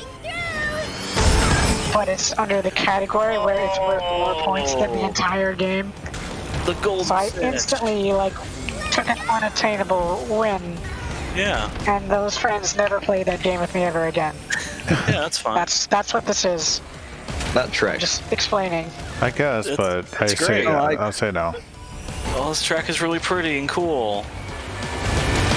But it's under the category where it's worth more points than the entire game. the gold So I set. instantly took an unattainable win, Yeah, and those friends never played that game with me ever again. yeah, that's fine. That's what this is. that track. Just explaining. I guess, It's- but I it's say great. I'll say no. Oh, this track is really pretty and cool.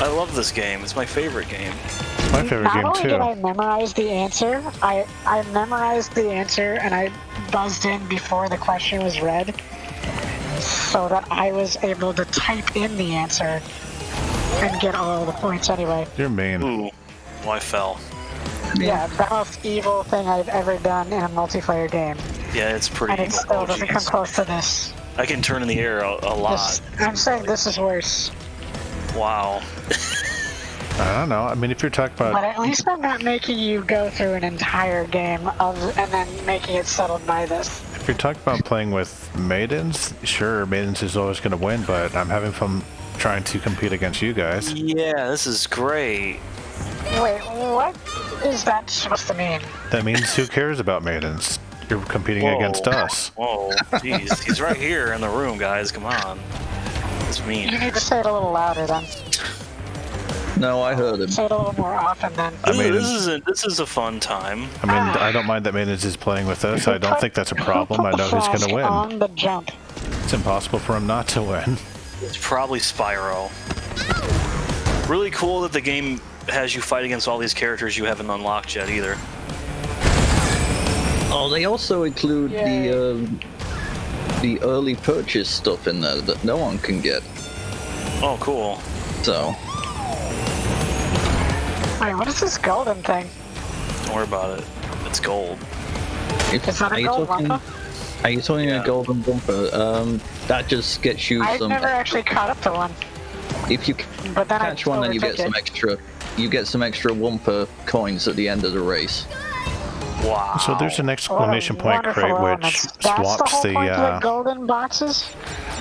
I love this game. It's my favorite game. It's my favorite Not game only too. did I memorize the answer, I memorized the answer and I buzzed in before the question was read, so that I was able to type in the answer and get all the points anyway. You're mean. Ooh, well, I fell. Yeah, the most evil thing I've ever done in a multiplayer game, Yeah, it's pretty. and it still doesn't come close to this. I can turn in the air a lot. I'm saying this is worse, Wow. I don't know. I mean, if you're talking but about, at least I'm not making you go through an entire game and then making it settled by this. if you're talking about playing with Maidens, sure, Maidens is always going to win, but I'm having fun trying to compete against you guys. Yeah, this is great. Wait, what is that supposed to mean? That means who cares about Maidens? You're competing Whoa. against us. Whoa, jeez, he's right here in the room, guys. Come on. It's You mean. need to say it a little louder then. No, I heard him. Say it a little more often then. I mean, This is a fun time. I mean, I don't mind that Maidens is playing with us. I don't think that's a problem. I know who's going to win. On the jump. It's impossible for him not to win. It's probably Spyro. Really cool that the game has you fight against all these characters you haven't unlocked yet either. Oh, they also include the early purchase stuff in there that no one can get. Oh, cool. So, Wait, what is this golden thing? Don't worry about it. It's gold. Is that are a you gold talking? bumper? Are you talking Yeah. a golden bumper? That just gets you I've some. never actually caught up to one, If you but then catch one, then you get some extra. You get some extra Wumper coins at the end of the race. Wow. So there's an What a exclamation point wonderful crate element. which That's the swaps whole the. point of the golden boxes?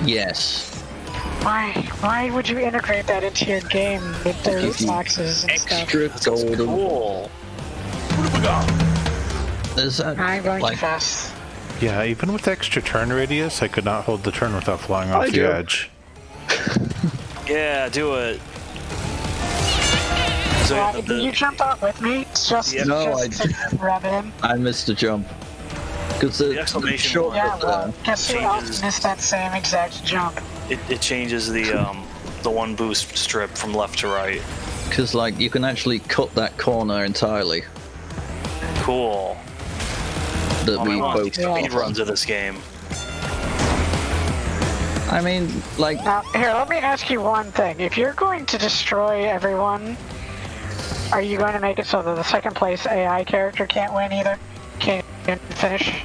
Yes. Why would you integrate that into your game with the Give you boxes and stuff? Extra golden. Cool. There's that, I'm going like, too fast. Yeah, even with extra turn radius, I could not hold the turn without flying off I the do. edge. Yeah, do it. So You jumped off with me just, Yeah. No, just to rub it in. I missed a jump. Because The exclamation short Yeah, well, there. guess who changes. else missed that same exact jump? it changes the one boost strip from left to right. Because, like, you can actually cut that corner entirely. Cool. That Oh, we I want both. speed runs of this game. I mean, like, Now, here, let me ask you one thing. If you're going to destroy everyone, are you going to make it so that the second place AI character can't win either? Can't finish?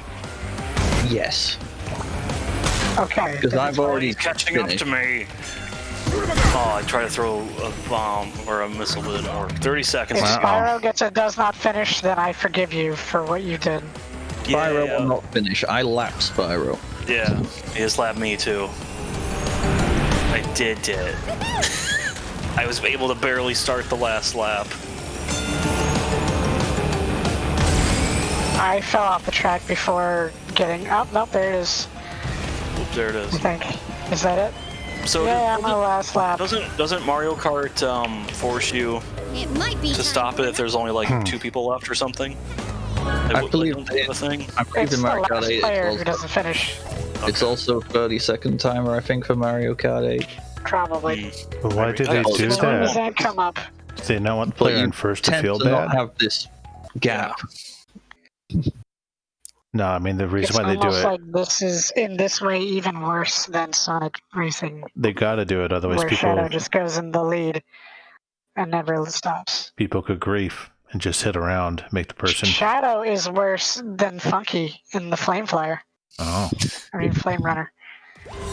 yes. Okay. Because I've already He's catching finished. up to me. Oh, I tried to throw a bomb or a missile, but it didn't work. 30 seconds. If Wow. Spyro gets a does not finish, then I forgive you for what you did. Spyro Yeah, will not finish. I lapped Spyro. yeah, he just slapped me too. I did it. I was able to barely start the last lap. I fell off the track before getting up. Nope, there it is. Oop, there it I is. think. Is that it? So Yeah, I'm on the last lap. doesn't Mario Kart force you It might be to stop it if there's only like 2 people left or something? I believe don't they have a thing. I believe It's in the Mario Kart last 8 player who it's doesn't finish. also 30-second timer, I think, for Mario Kart 8. Probably. But why did they Oh, do it's When does that? that come up? Do they not want the But player you in first to tend feel to not bad? have this gap. No, I mean the reason It's why they do almost it, like this is, in this way, even worse than Sonic Racing, they gotta do it, otherwise where Shadow people just goes in the lead and never stops. could grief and just hit around, make the person. Shadow is worse than Funky in the Flame Flyer. Oh, I mean, Flame Runner.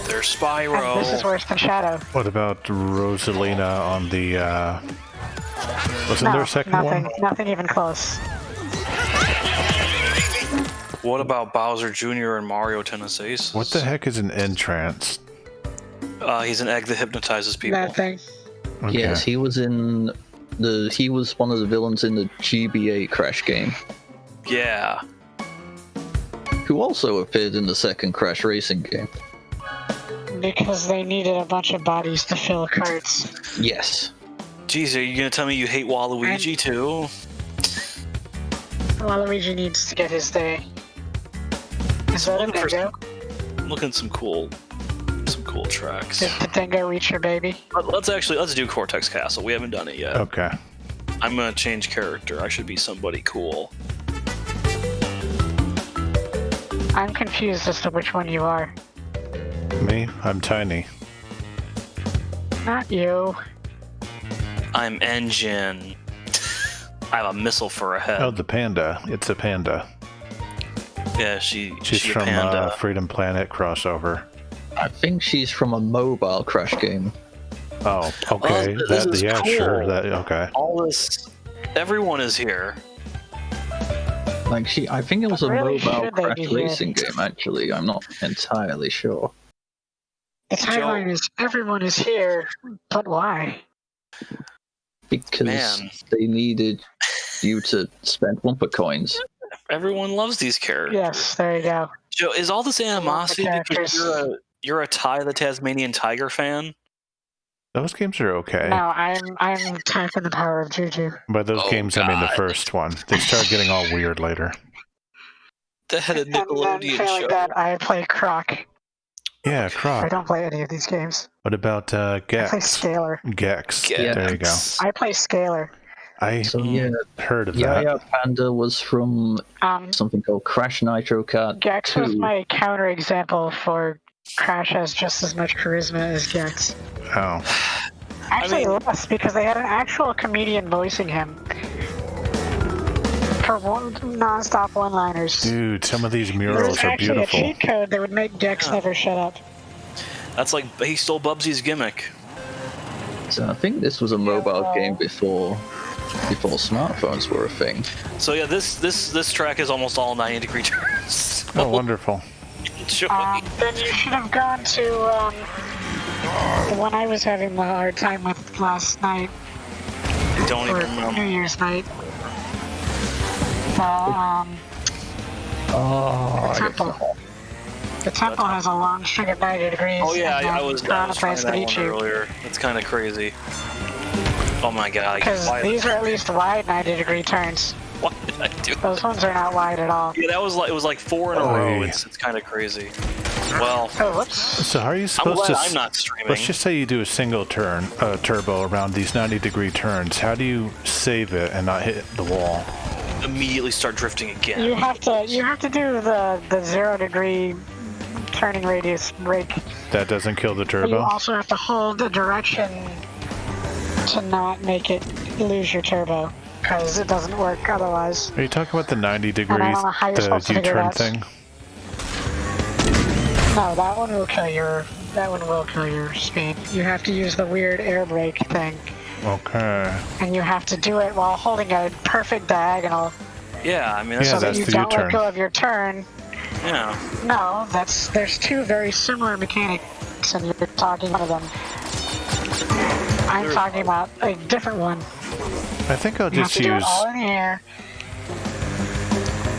There's And this is Spyro. worse than Shadow. what about Rosalina on the? Wasn't No, there a second nothing. one? Nothing even close. What about Bowser Jr. and Mario Tennis Aces? What the heck is an entrance? He's an egg that hypnotizes people. That thing. Okay. Yes, he was one of the villains in the GBA Crash game, Yeah. who also appeared in the second Crash Racing game. Because they needed a bunch of bodies to fill carts. Yes. Jeez, are you gonna tell me you hate Waluigi too? Waluigi needs to get his day. Is that a Looking for dingo? I'm looking at some cool tracks. Did the dingo eat your baby? Let's do Cortex Castle. We haven't done it yet. Okay. I'm gonna change character. I should be somebody cool. I'm confused as to which one you are. Me? I'm tiny. Not you. I'm Engine. I have a missile for a head. Oh, the panda. It's a panda. Yeah, she's She's a from panda. Freedom Planet crossover. I think she's from a mobile Crash game. Oh, okay. Oh, this is yeah, sure. cool. That okay. All this, everyone is here. Like I think it was a Really, mobile should they Crash be here? Racing game, actually. I'm not entirely sure. The tagline is everyone is here, but why? Because Man. they needed you to spend Wumpa coins. Everyone loves these characters. Yes, there you go. Joe, is all this animosity because characters. you're a Ty the Tasmanian Tiger fan? Those games are okay. No, I'm tapping the power of Juju. By those Oh, games, I mean the God. first one. They start getting all weird later. That had a And then Nickelodeon failing show. that, I play Croc. Yeah, I Croc. don't play any of these games. What about I play Gex? Scalar. Gex. Yeah. There you go. I play Scalar. I So yeah, heard of that. Yaya Panda was from something called Crash Nitro Kart Gex 2. was my counterexample for Crash has just as much charisma as Gex. Oh, Actually, mean- less, because they had an actual comedian voicing him. For non-stop one-liners. dude, some of these There was murals are actually beautiful. a cheat code that would make Gex never shut up. That's like he stole Bubsy's gimmick. So I think this was a mobile well- game before. before smartphones were a thing. So yeah, this track is almost all 90-degree turns. Oh, wonderful. Enjoy. Then you should have gone to the one I was having a hard time with last night, I don't or even remember. New Year's night. The temple. The temple has a long string of 90 degrees. Oh yeah, and I was trying tries to that beat one you. earlier. That's kind of crazy. Oh my god. Because these are at least wide 90-degree turns. Why did I do that? Those ones are not wide at all. Yeah, it was like 4 in a row. It's kind of crazy. Well, Oh, whoops. So how are you I'm supposed glad to? I'm not streaming. Let's just say you do a single turn, turbo around these 90-degree turns. How do you save it and not hit the wall? Immediately start drifting again. You have to do the 0-degree turning radius brake. That doesn't kill the But you turbo? also have to hold the direction to not make it lose your turbo, because it doesn't work otherwise. Are you talking about the 90 And I degrees, don't know how you're the supposed to figure U-turn that. thing? No, that one will kill your speed. You have to use the weird air brake thing, Okay. and you have to do it while holding a perfect diagonal, Yeah, I mean, that's Yeah, so that that's you the don't U-turn. let go of your turn. yeah. No, there's two very similar mechanics, and you're talking one of them. I'm talking about a different one. I think I'll You have just to do it use... all in the air.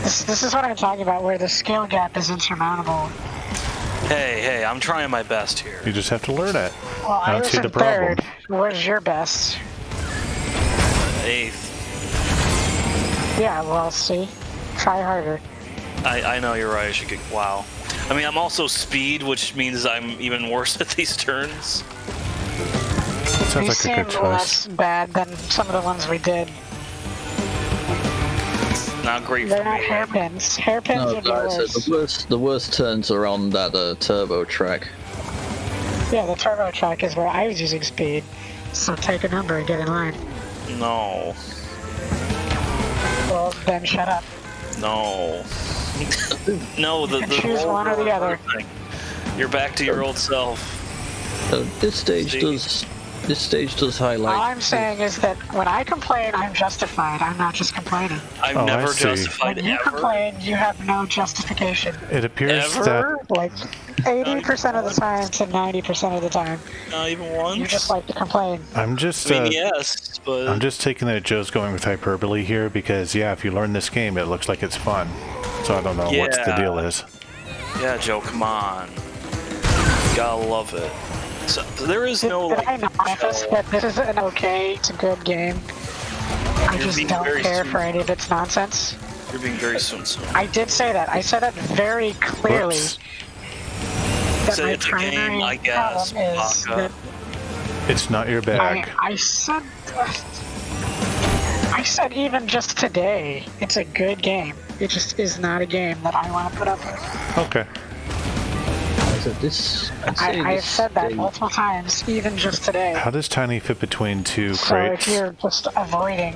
This is what I'm talking about, where the skill gap is insurmountable. Hey, I'm trying my best here. You just have to learn it. Well, I I don't was see in the problem. third. Where's your best? 8th. Yeah, well, see? Try harder. I know you're right. I should get. Wow. I mean, I'm also speed, which means I'm even worse at these turns. Sounds These like a seem good choice. less bad than some of the ones we did. Not great They're for not me. hairpins. Hairpins No, would be like I worse. said, the worst turns are on that turbo track. Yeah, the turbo track is where I was using speed. So take a number and get in line. No. Well, then shut up. No. No, the Choose one or the other. thing. You're back to your old self. This stage does highlight. All I'm saying is that when I complain, I'm justified. I'm not just complaining. I've Oh, I never see. justified When you ever. complain, you have no justification. It appears Ever? Like 80% of the time to 90% of the time. Not even once. You just like to complain. that I'm just... I mean, yes, but I'm just taking that Joe's going with hyperbole here because, yeah, if you learn this game, it looks like it's fun. So I don't know what the Yeah. deal is. yeah, Joe, come on. Gotta love it. So there is no Did like. I not this, that this is an okay, it's a good game? I You're just being don't very care sweet. for any of its nonsense. You're being very soon. I did say that. I said that very clearly. Whoops. That Say my it's a game, primary I guess, problem is Baka. that It's not your bag. I said even just today, it's a good game. It just is not a game that I want to put up with. Okay. I've said that multiple times, even just today. How does Tiny fit between two So crates? if you're just avoiding...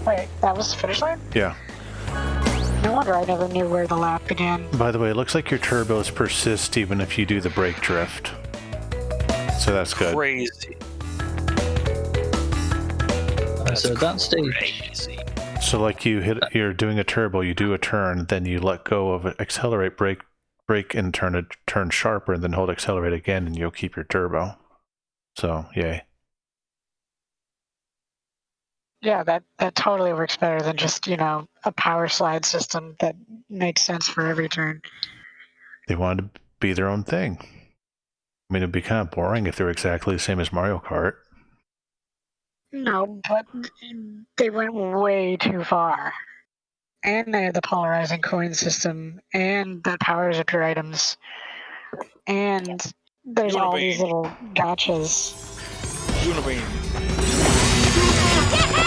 wait, that was the finish line? Yeah. No wonder I never knew where the lap began. By the way, it looks like your turbos persist even if you do the brake drift. So that's good. Crazy. So that stage, Crazy. So like you're doing a turbo, you do a turn, then you let go of it, accelerate, brake and turn sharper, and then hold accelerate again, and you'll keep your turbo. So yay. Yeah, that totally works better than just, a power slide system that makes sense for every turn. They wanted to be their own thing. I mean, it'd be kind of boring if they were exactly the same as Mario Kart. No, but they went way too far. And they had the polarizing coin system, and that powers up your items. And there's all these little gotchas. Unibeam.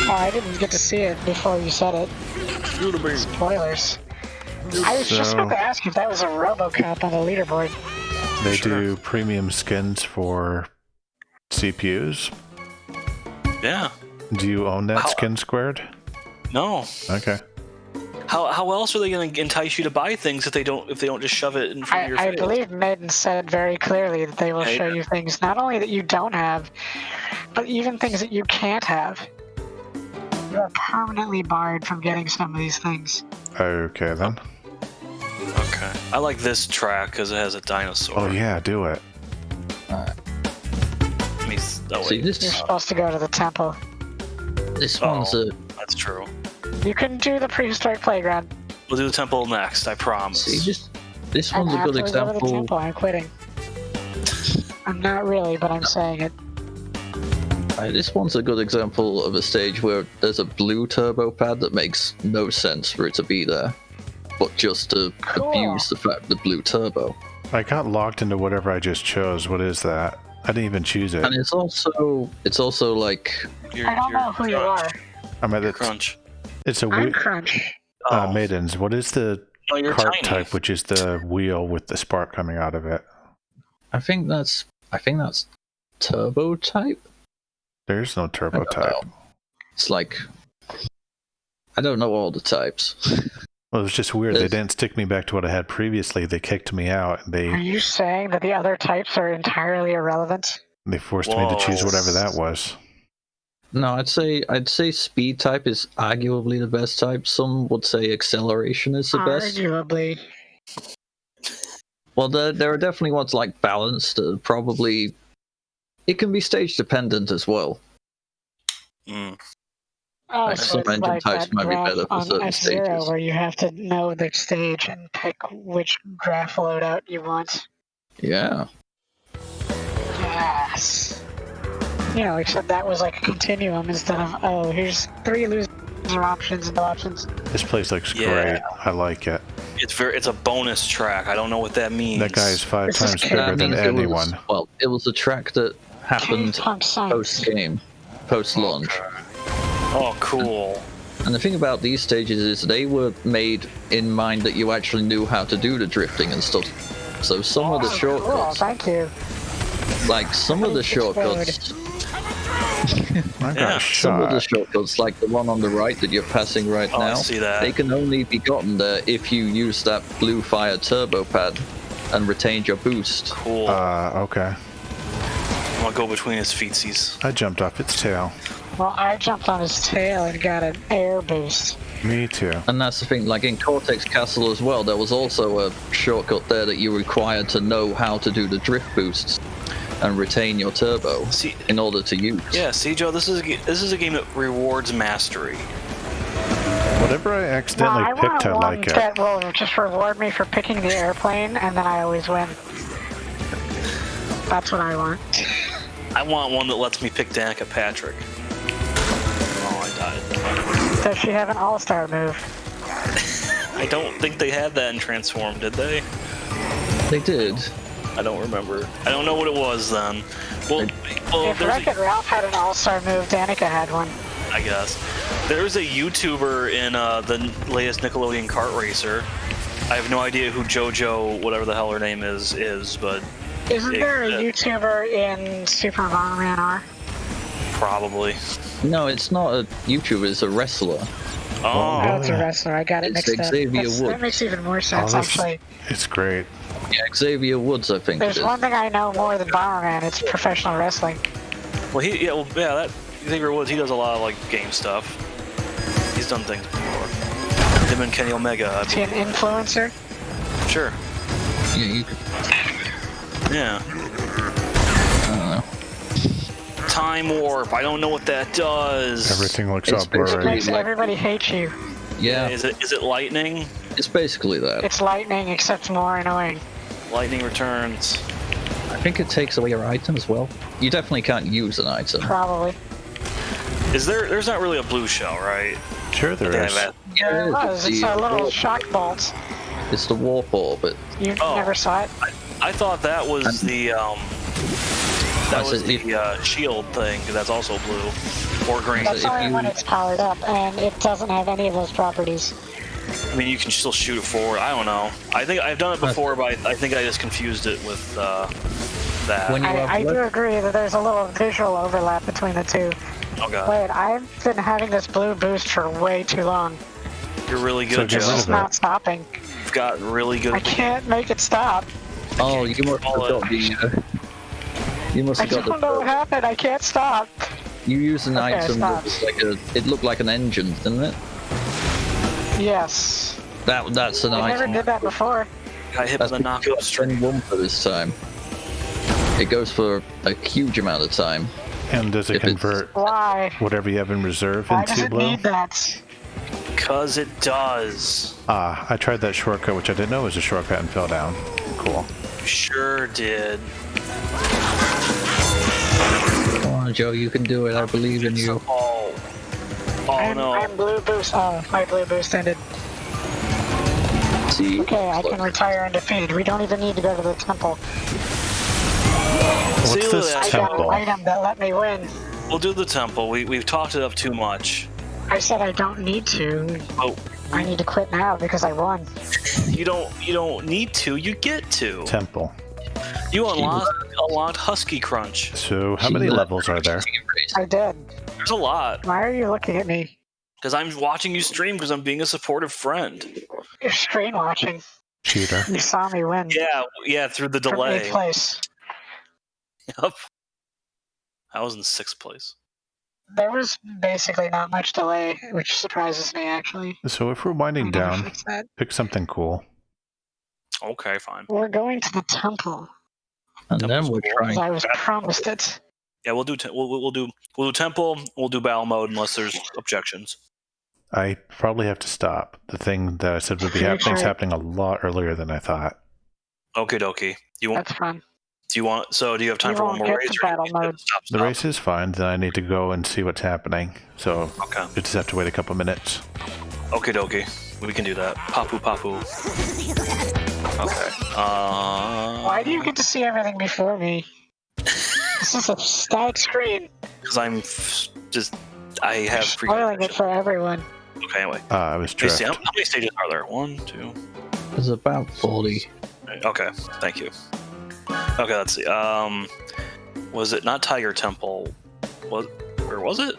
Oh, I didn't get to see it before you said it. Unibeam. Spoilers. I was just So- about to ask if that was a RoboCop on the leaderboard. They Sure. do premium skins for CPUs. Yeah. Do you own that How- skin squared? No. Okay. How else are they going to entice you to buy things if they don't just shove it in front of your I face? believe Maidens said very clearly that they will show you things not only that you don't have, but even things that you can't have. You're permanently barred from getting some of these things. Okay, then. Okay. I like this track because it has a dinosaur. Oh, yeah, do it. Let me oh, See, wait. You're this supposed to go to the temple. one's a. That's true. You can do the prehistoric playground. We'll do the temple next, I promise. See, this And one's a good after we go to the example. temple, I'm quitting. I'm not really, but I'm saying it. This one's a good example of a stage where there's a blue turbo pad that makes no sense for it to be there, but just to Cool. abuse the fact the blue turbo. I got locked into whatever I just chose. What is that? I didn't even choose it. And it's also like You're, I don't know who you are. I'm at You're it. Crunch. It's a I'm Crunch. Maidens. What is the Oh, you're cart tiny. type, which is the wheel with the spark coming out of it? I think that's turbo type. There's no turbo type. It's like I don't know all the types. Well, it was just weird. They There's- didn't stick me back to what I had previously. They kicked me out. And Are you saying that the other types are entirely irrelevant? they forced me to choose whatever that was. No, I'd say speed type is arguably the best type. Some would say acceleration is the best. Arguably. Well, there are definitely ones like balance that probably it can be stage dependent as well. Mm. Oh, Like, so some it's engine like types that might be graph better for on certain F-Zero stages. where you have to know the stage and pick which graph loadout you want. Yeah. Yes. You know, except that was like a continuum instead of, oh, here's 3 loser options and no options. This place looks Yeah. great. I like it. It's a bonus track. I don't know what that means. That guy is 5 This is times That bigger That than means anyone. it was a track that happened Punk science. post-game, post-launch. Oh, cool. And the thing about these stages is they were made in mind that you actually knew how to do the drifting and stuff. So some of the Cool, shortcuts, thank you. like some of the shortcuts, I got Yeah, some of the shot. shortcuts, like the one on the right that you're passing right Oh, I now, see that. they can only be gotten there if you use that blue fire turbo pad and retained your boost. Cool. Okay. I'm gonna go between his feetsies. I jumped off its tail. Well, I jumped on his tail and got an air boost. Me too. And that's the thing, like in Cortex Castle as well, there was also a shortcut there that you required to know how to do the drift boosts and retain your turbo See, in order to use. yeah, see, Joe, this is a game that rewards mastery. Whatever I accidentally I picked, want I one like it. that will just reward me for picking the airplane, and then I always win. That's what I want. I want one that lets me pick Danica Patrick. Oh, I died. Does she have an all-star move? I don't think they had that in Transform, did they? They did. I don't remember. I don't know what it was then. Well, If there's Wreck-It Ralph had an all-star move, Danica had one. I guess. There's a YouTuber in the latest Nickelodeon kart racer. I have no idea who JoJo, whatever the hell her name is, but Isn't there a Yeah. YouTuber in Super Bomberman R? probably. No, it's not a YouTuber, it's a wrestler. Oh, Oh, it's a wrestler. I got it It's mixed up. Xavier That Woods. makes even more sense, Oh, this- actually. It's great. Yeah, Xavier Woods, I think it There's is. one thing I know more than Bomberman. It's professional wrestling. well, that Xavier Woods, he does a lot of like game stuff. He's done things before. Him and Kenny Omega, I Is he an influencer? believe. Sure. Yeah, you could, Yeah. I don't know. Time warp. I don't know what that does. Everything looks It's all blurry. basically- Makes like- everybody hate you. Yeah, Is it lightning? it's basically that. It's lightning, except more annoying. Lightning returns. I think it takes away your item as well. You definitely can't use an item. Probably. There's not really a blue shell, right? Sure there Damn is. it. Yeah, There it was. It's the, a little warp- shock bolt. It's the warp orbit. You Oh. never saw it? I thought that was the That's it. shield thing, 'cause that's also blue or green. That's if only you- when it's powered up, and it doesn't have any of those properties. I mean, you can still shoot it forward. I don't know. I think I've done it before, but I think I just confused it with that. When you have I do left- agree that there's a little visual overlap between the two. Oh god, Wait, I've been having this blue boost for way too long. you're really So good, get rid Joe. of It's not stopping. You've got really good. I can't make it stop. Oh, you must have got the. You must I have got don't know what the. happened. I can't stop. You used an Okay, item that stop. was it looked like an engine, didn't it? Yes. That's an I never item. did that before. Got hit by the knockout string. One for this time. It goes for a huge amount of time. And does it If it's- convert Why? whatever you have in reserve Why does into it blue? need that? Because it does. Ah, I tried that shortcut, which I didn't know was a shortcut, and fell down. Cool. Sure did. Come on, Joe, you can do it. I believe in you. Oh. Oh I'm no. blue boost. Oh, my blue boost ended. See? Okay, I can retire undefeated. We don't even need to go to the temple. What's See, this I I got temple? an item that let me win. We'll do the temple. We've talked it up too much. I said I don't need to. Oh, I need to quit now because I won. you don't need to. You get to. Temple. You unlocked Husky Crunch. So, how many levels are there? I did. There's a lot. Why are you looking at me? Because I'm watching you stream because I'm being a supportive friend. You're screen watching. Cheater. You saw me win. Yeah, through the From delay. 8th place. Yep. I was in 6th place. There was basically not much delay, which surprises me actually. So, if we're winding I never down, fixed that. pick something cool. Okay, fine. We're going to the temple. And That then was we're cool. Because trying. I was promised it. Yeah, we'll do we'll do temple. We'll do battle mode unless there's objections. I probably have to stop. The thing that I said would be Sure, happening is sure. happening a lot earlier than I thought. Okie dokie. Do you That's fun. have time You for one won't more get race? to Or battle do you need mode. to stop? The race is fine, then I need to go and see what's happening. So, Okay. we just have to wait a couple minutes. Okie dokie. We can do that. Papu. Okay. Why do you get to see everything before me? This is a static screen. Because I have free. Spoiling it for everyone. Okay, anyway. I was Hey, tripped. see, how many stages are there? 1, 2. There's about 40. Okay, thank you. Okay, let's see. Was it not Tiger Temple? Was it?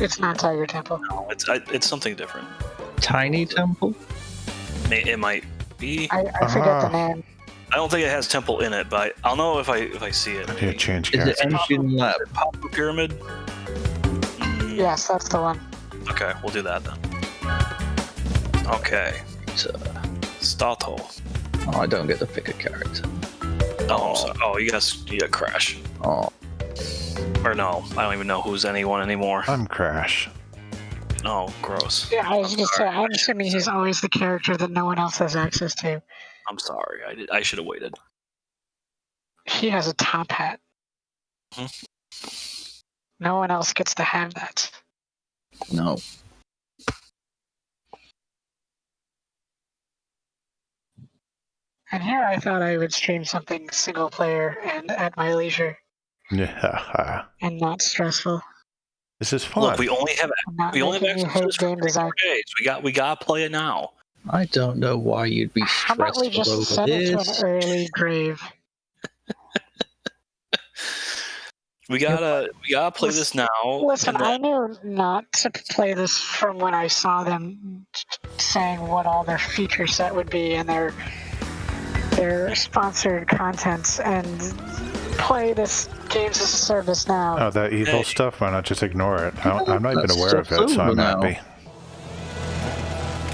It's not Tiger Temple. No, it's something different. Tiny temple? It might be. I forget the Ah. name. I don't think it has temple in it, but I'll know if I see it. Here, change Is it character. engine lab? Papu Pyramid? Yes, that's the one. Okay, we'll do that then. Okay. Stato. Oh, I don't get to pick a character. Oh, I'm sorry. Oh, you got Crash. Oh, Or no, I don't even know who's anyone anymore. I'm Crash. Oh, gross. Yeah, I was just saying, I'm assuming he's always the character that no one else has access to. I'm sorry. I should have waited. He has a top hat. Hmm. No one else gets to have that. no. And here I thought I would stream something single player and at my leisure Yeah, and not stressful. this is fun. Look, we only have And not we only have making you access to hate this for game 3 design. more days. We got to play it now. I don't know why you'd be How about we stressed just over send it to this. an early grave? We gotta play this now. Listen, and then- I knew not to play this from when I saw them saying what all their feature set would be and their sponsored contents, and play this games as a service now. Oh, that evil Hey. stuff? Why not just ignore it? I'm not even That's aware of it, so over I'm now. happy.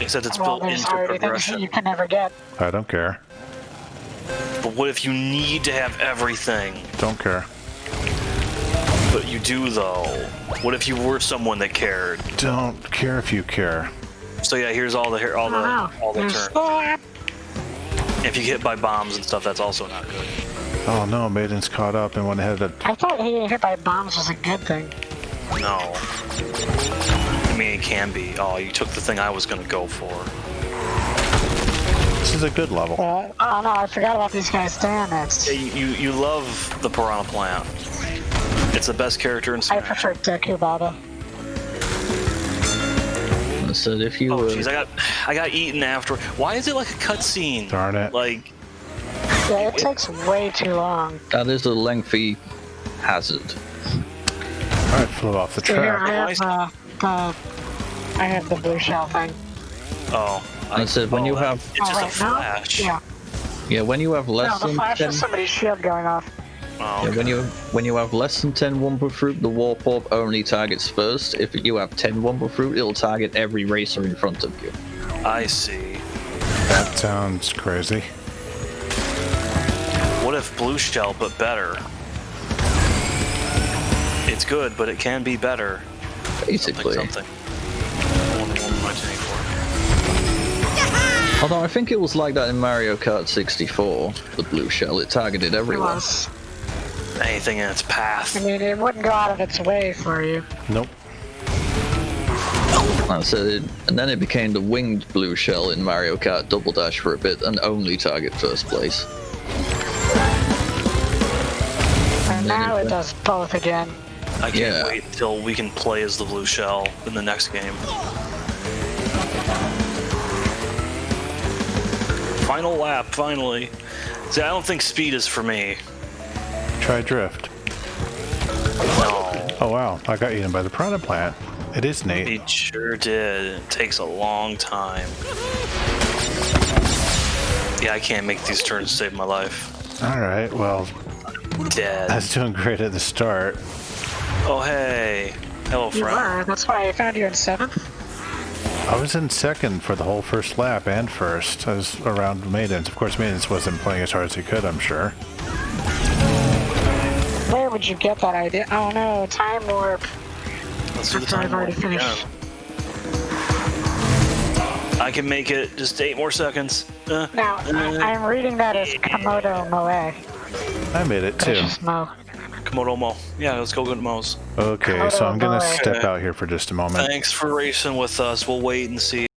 except it's Well, built there's into already things that progression. you can never get. I don't care. But what if you need to have everything? Don't care. But you do though. What if you were someone that cared? Don't care if you care. So yeah, here's all the There's turn. If you get hit by bombs and stuff, that's also not good. Oh no, Maiden's caught up and went ahead of... I thought getting hit by bombs was a good thing. No. I mean, it can be. Oh, you took the thing I was gonna go for. This is a good level. Oh no, I forgot about these guys. Damn it. Yeah, you love the Piranha Plant. It's the best character in I Smash. prefer Deku Baba. I said if you Oh were... jeez, I got eaten after. Why is it like a cutscene? Darn it. Like, Yeah, it takes way too long. That is a lengthy hazard. I flew off the So here track. I have the blue shell thing. oh. I said when you have... It's just a wait, no? flash. Yeah. Yeah, when you have No, less the than flash 10... is somebody's shield going off. Oh, Yeah, okay. when you have less than 10 Wumpa Fruit, the Warp Orb only targets first. If you have 10 Wumpa Fruit, it'll target every racer in front of you. I see. That sounds crazy. What if blue shell, but better? It's good, but it can be better. Basically. Something. 1.1984. Although I think it was like that in Mario Kart 64, the blue shell. It targeted It everyone. was. Anything in its path. I mean, it wouldn't go out of its way for you. Nope. And then it became the winged blue shell in Mario Kart Double Dash for a bit and only target first place. And now it does both again. I can't Yeah. wait until we can play as the blue shell in the next game. Final lap, finally. See, I don't think speed is for me. Try drift. No. Oh wow, I got eaten by the piranha plant. It is neat. It sure did. It takes a long time. Yeah, I can't make these turns to save my life. Alright, well, Dead. I was doing great at the start. Oh, hey. Hello, You friend. were. That's why I found you in 7th. I was in second for the whole first lap and first. I was around Maidens. Of course, Maidens wasn't playing as hard as he could, I'm sure. Where would you get that idea? Oh no, time warp. Let's do the After I've time already warp finished. again. I can make it just 8 more seconds. Now, I'm reading that as Komodo Moe. I made it But too. it's just Mo. Komodo Mo. Yeah, let's go get Mo's. Okay, so I'm gonna Komodo boy. step out here for just a moment. Thanks for racing with us. We'll wait and see.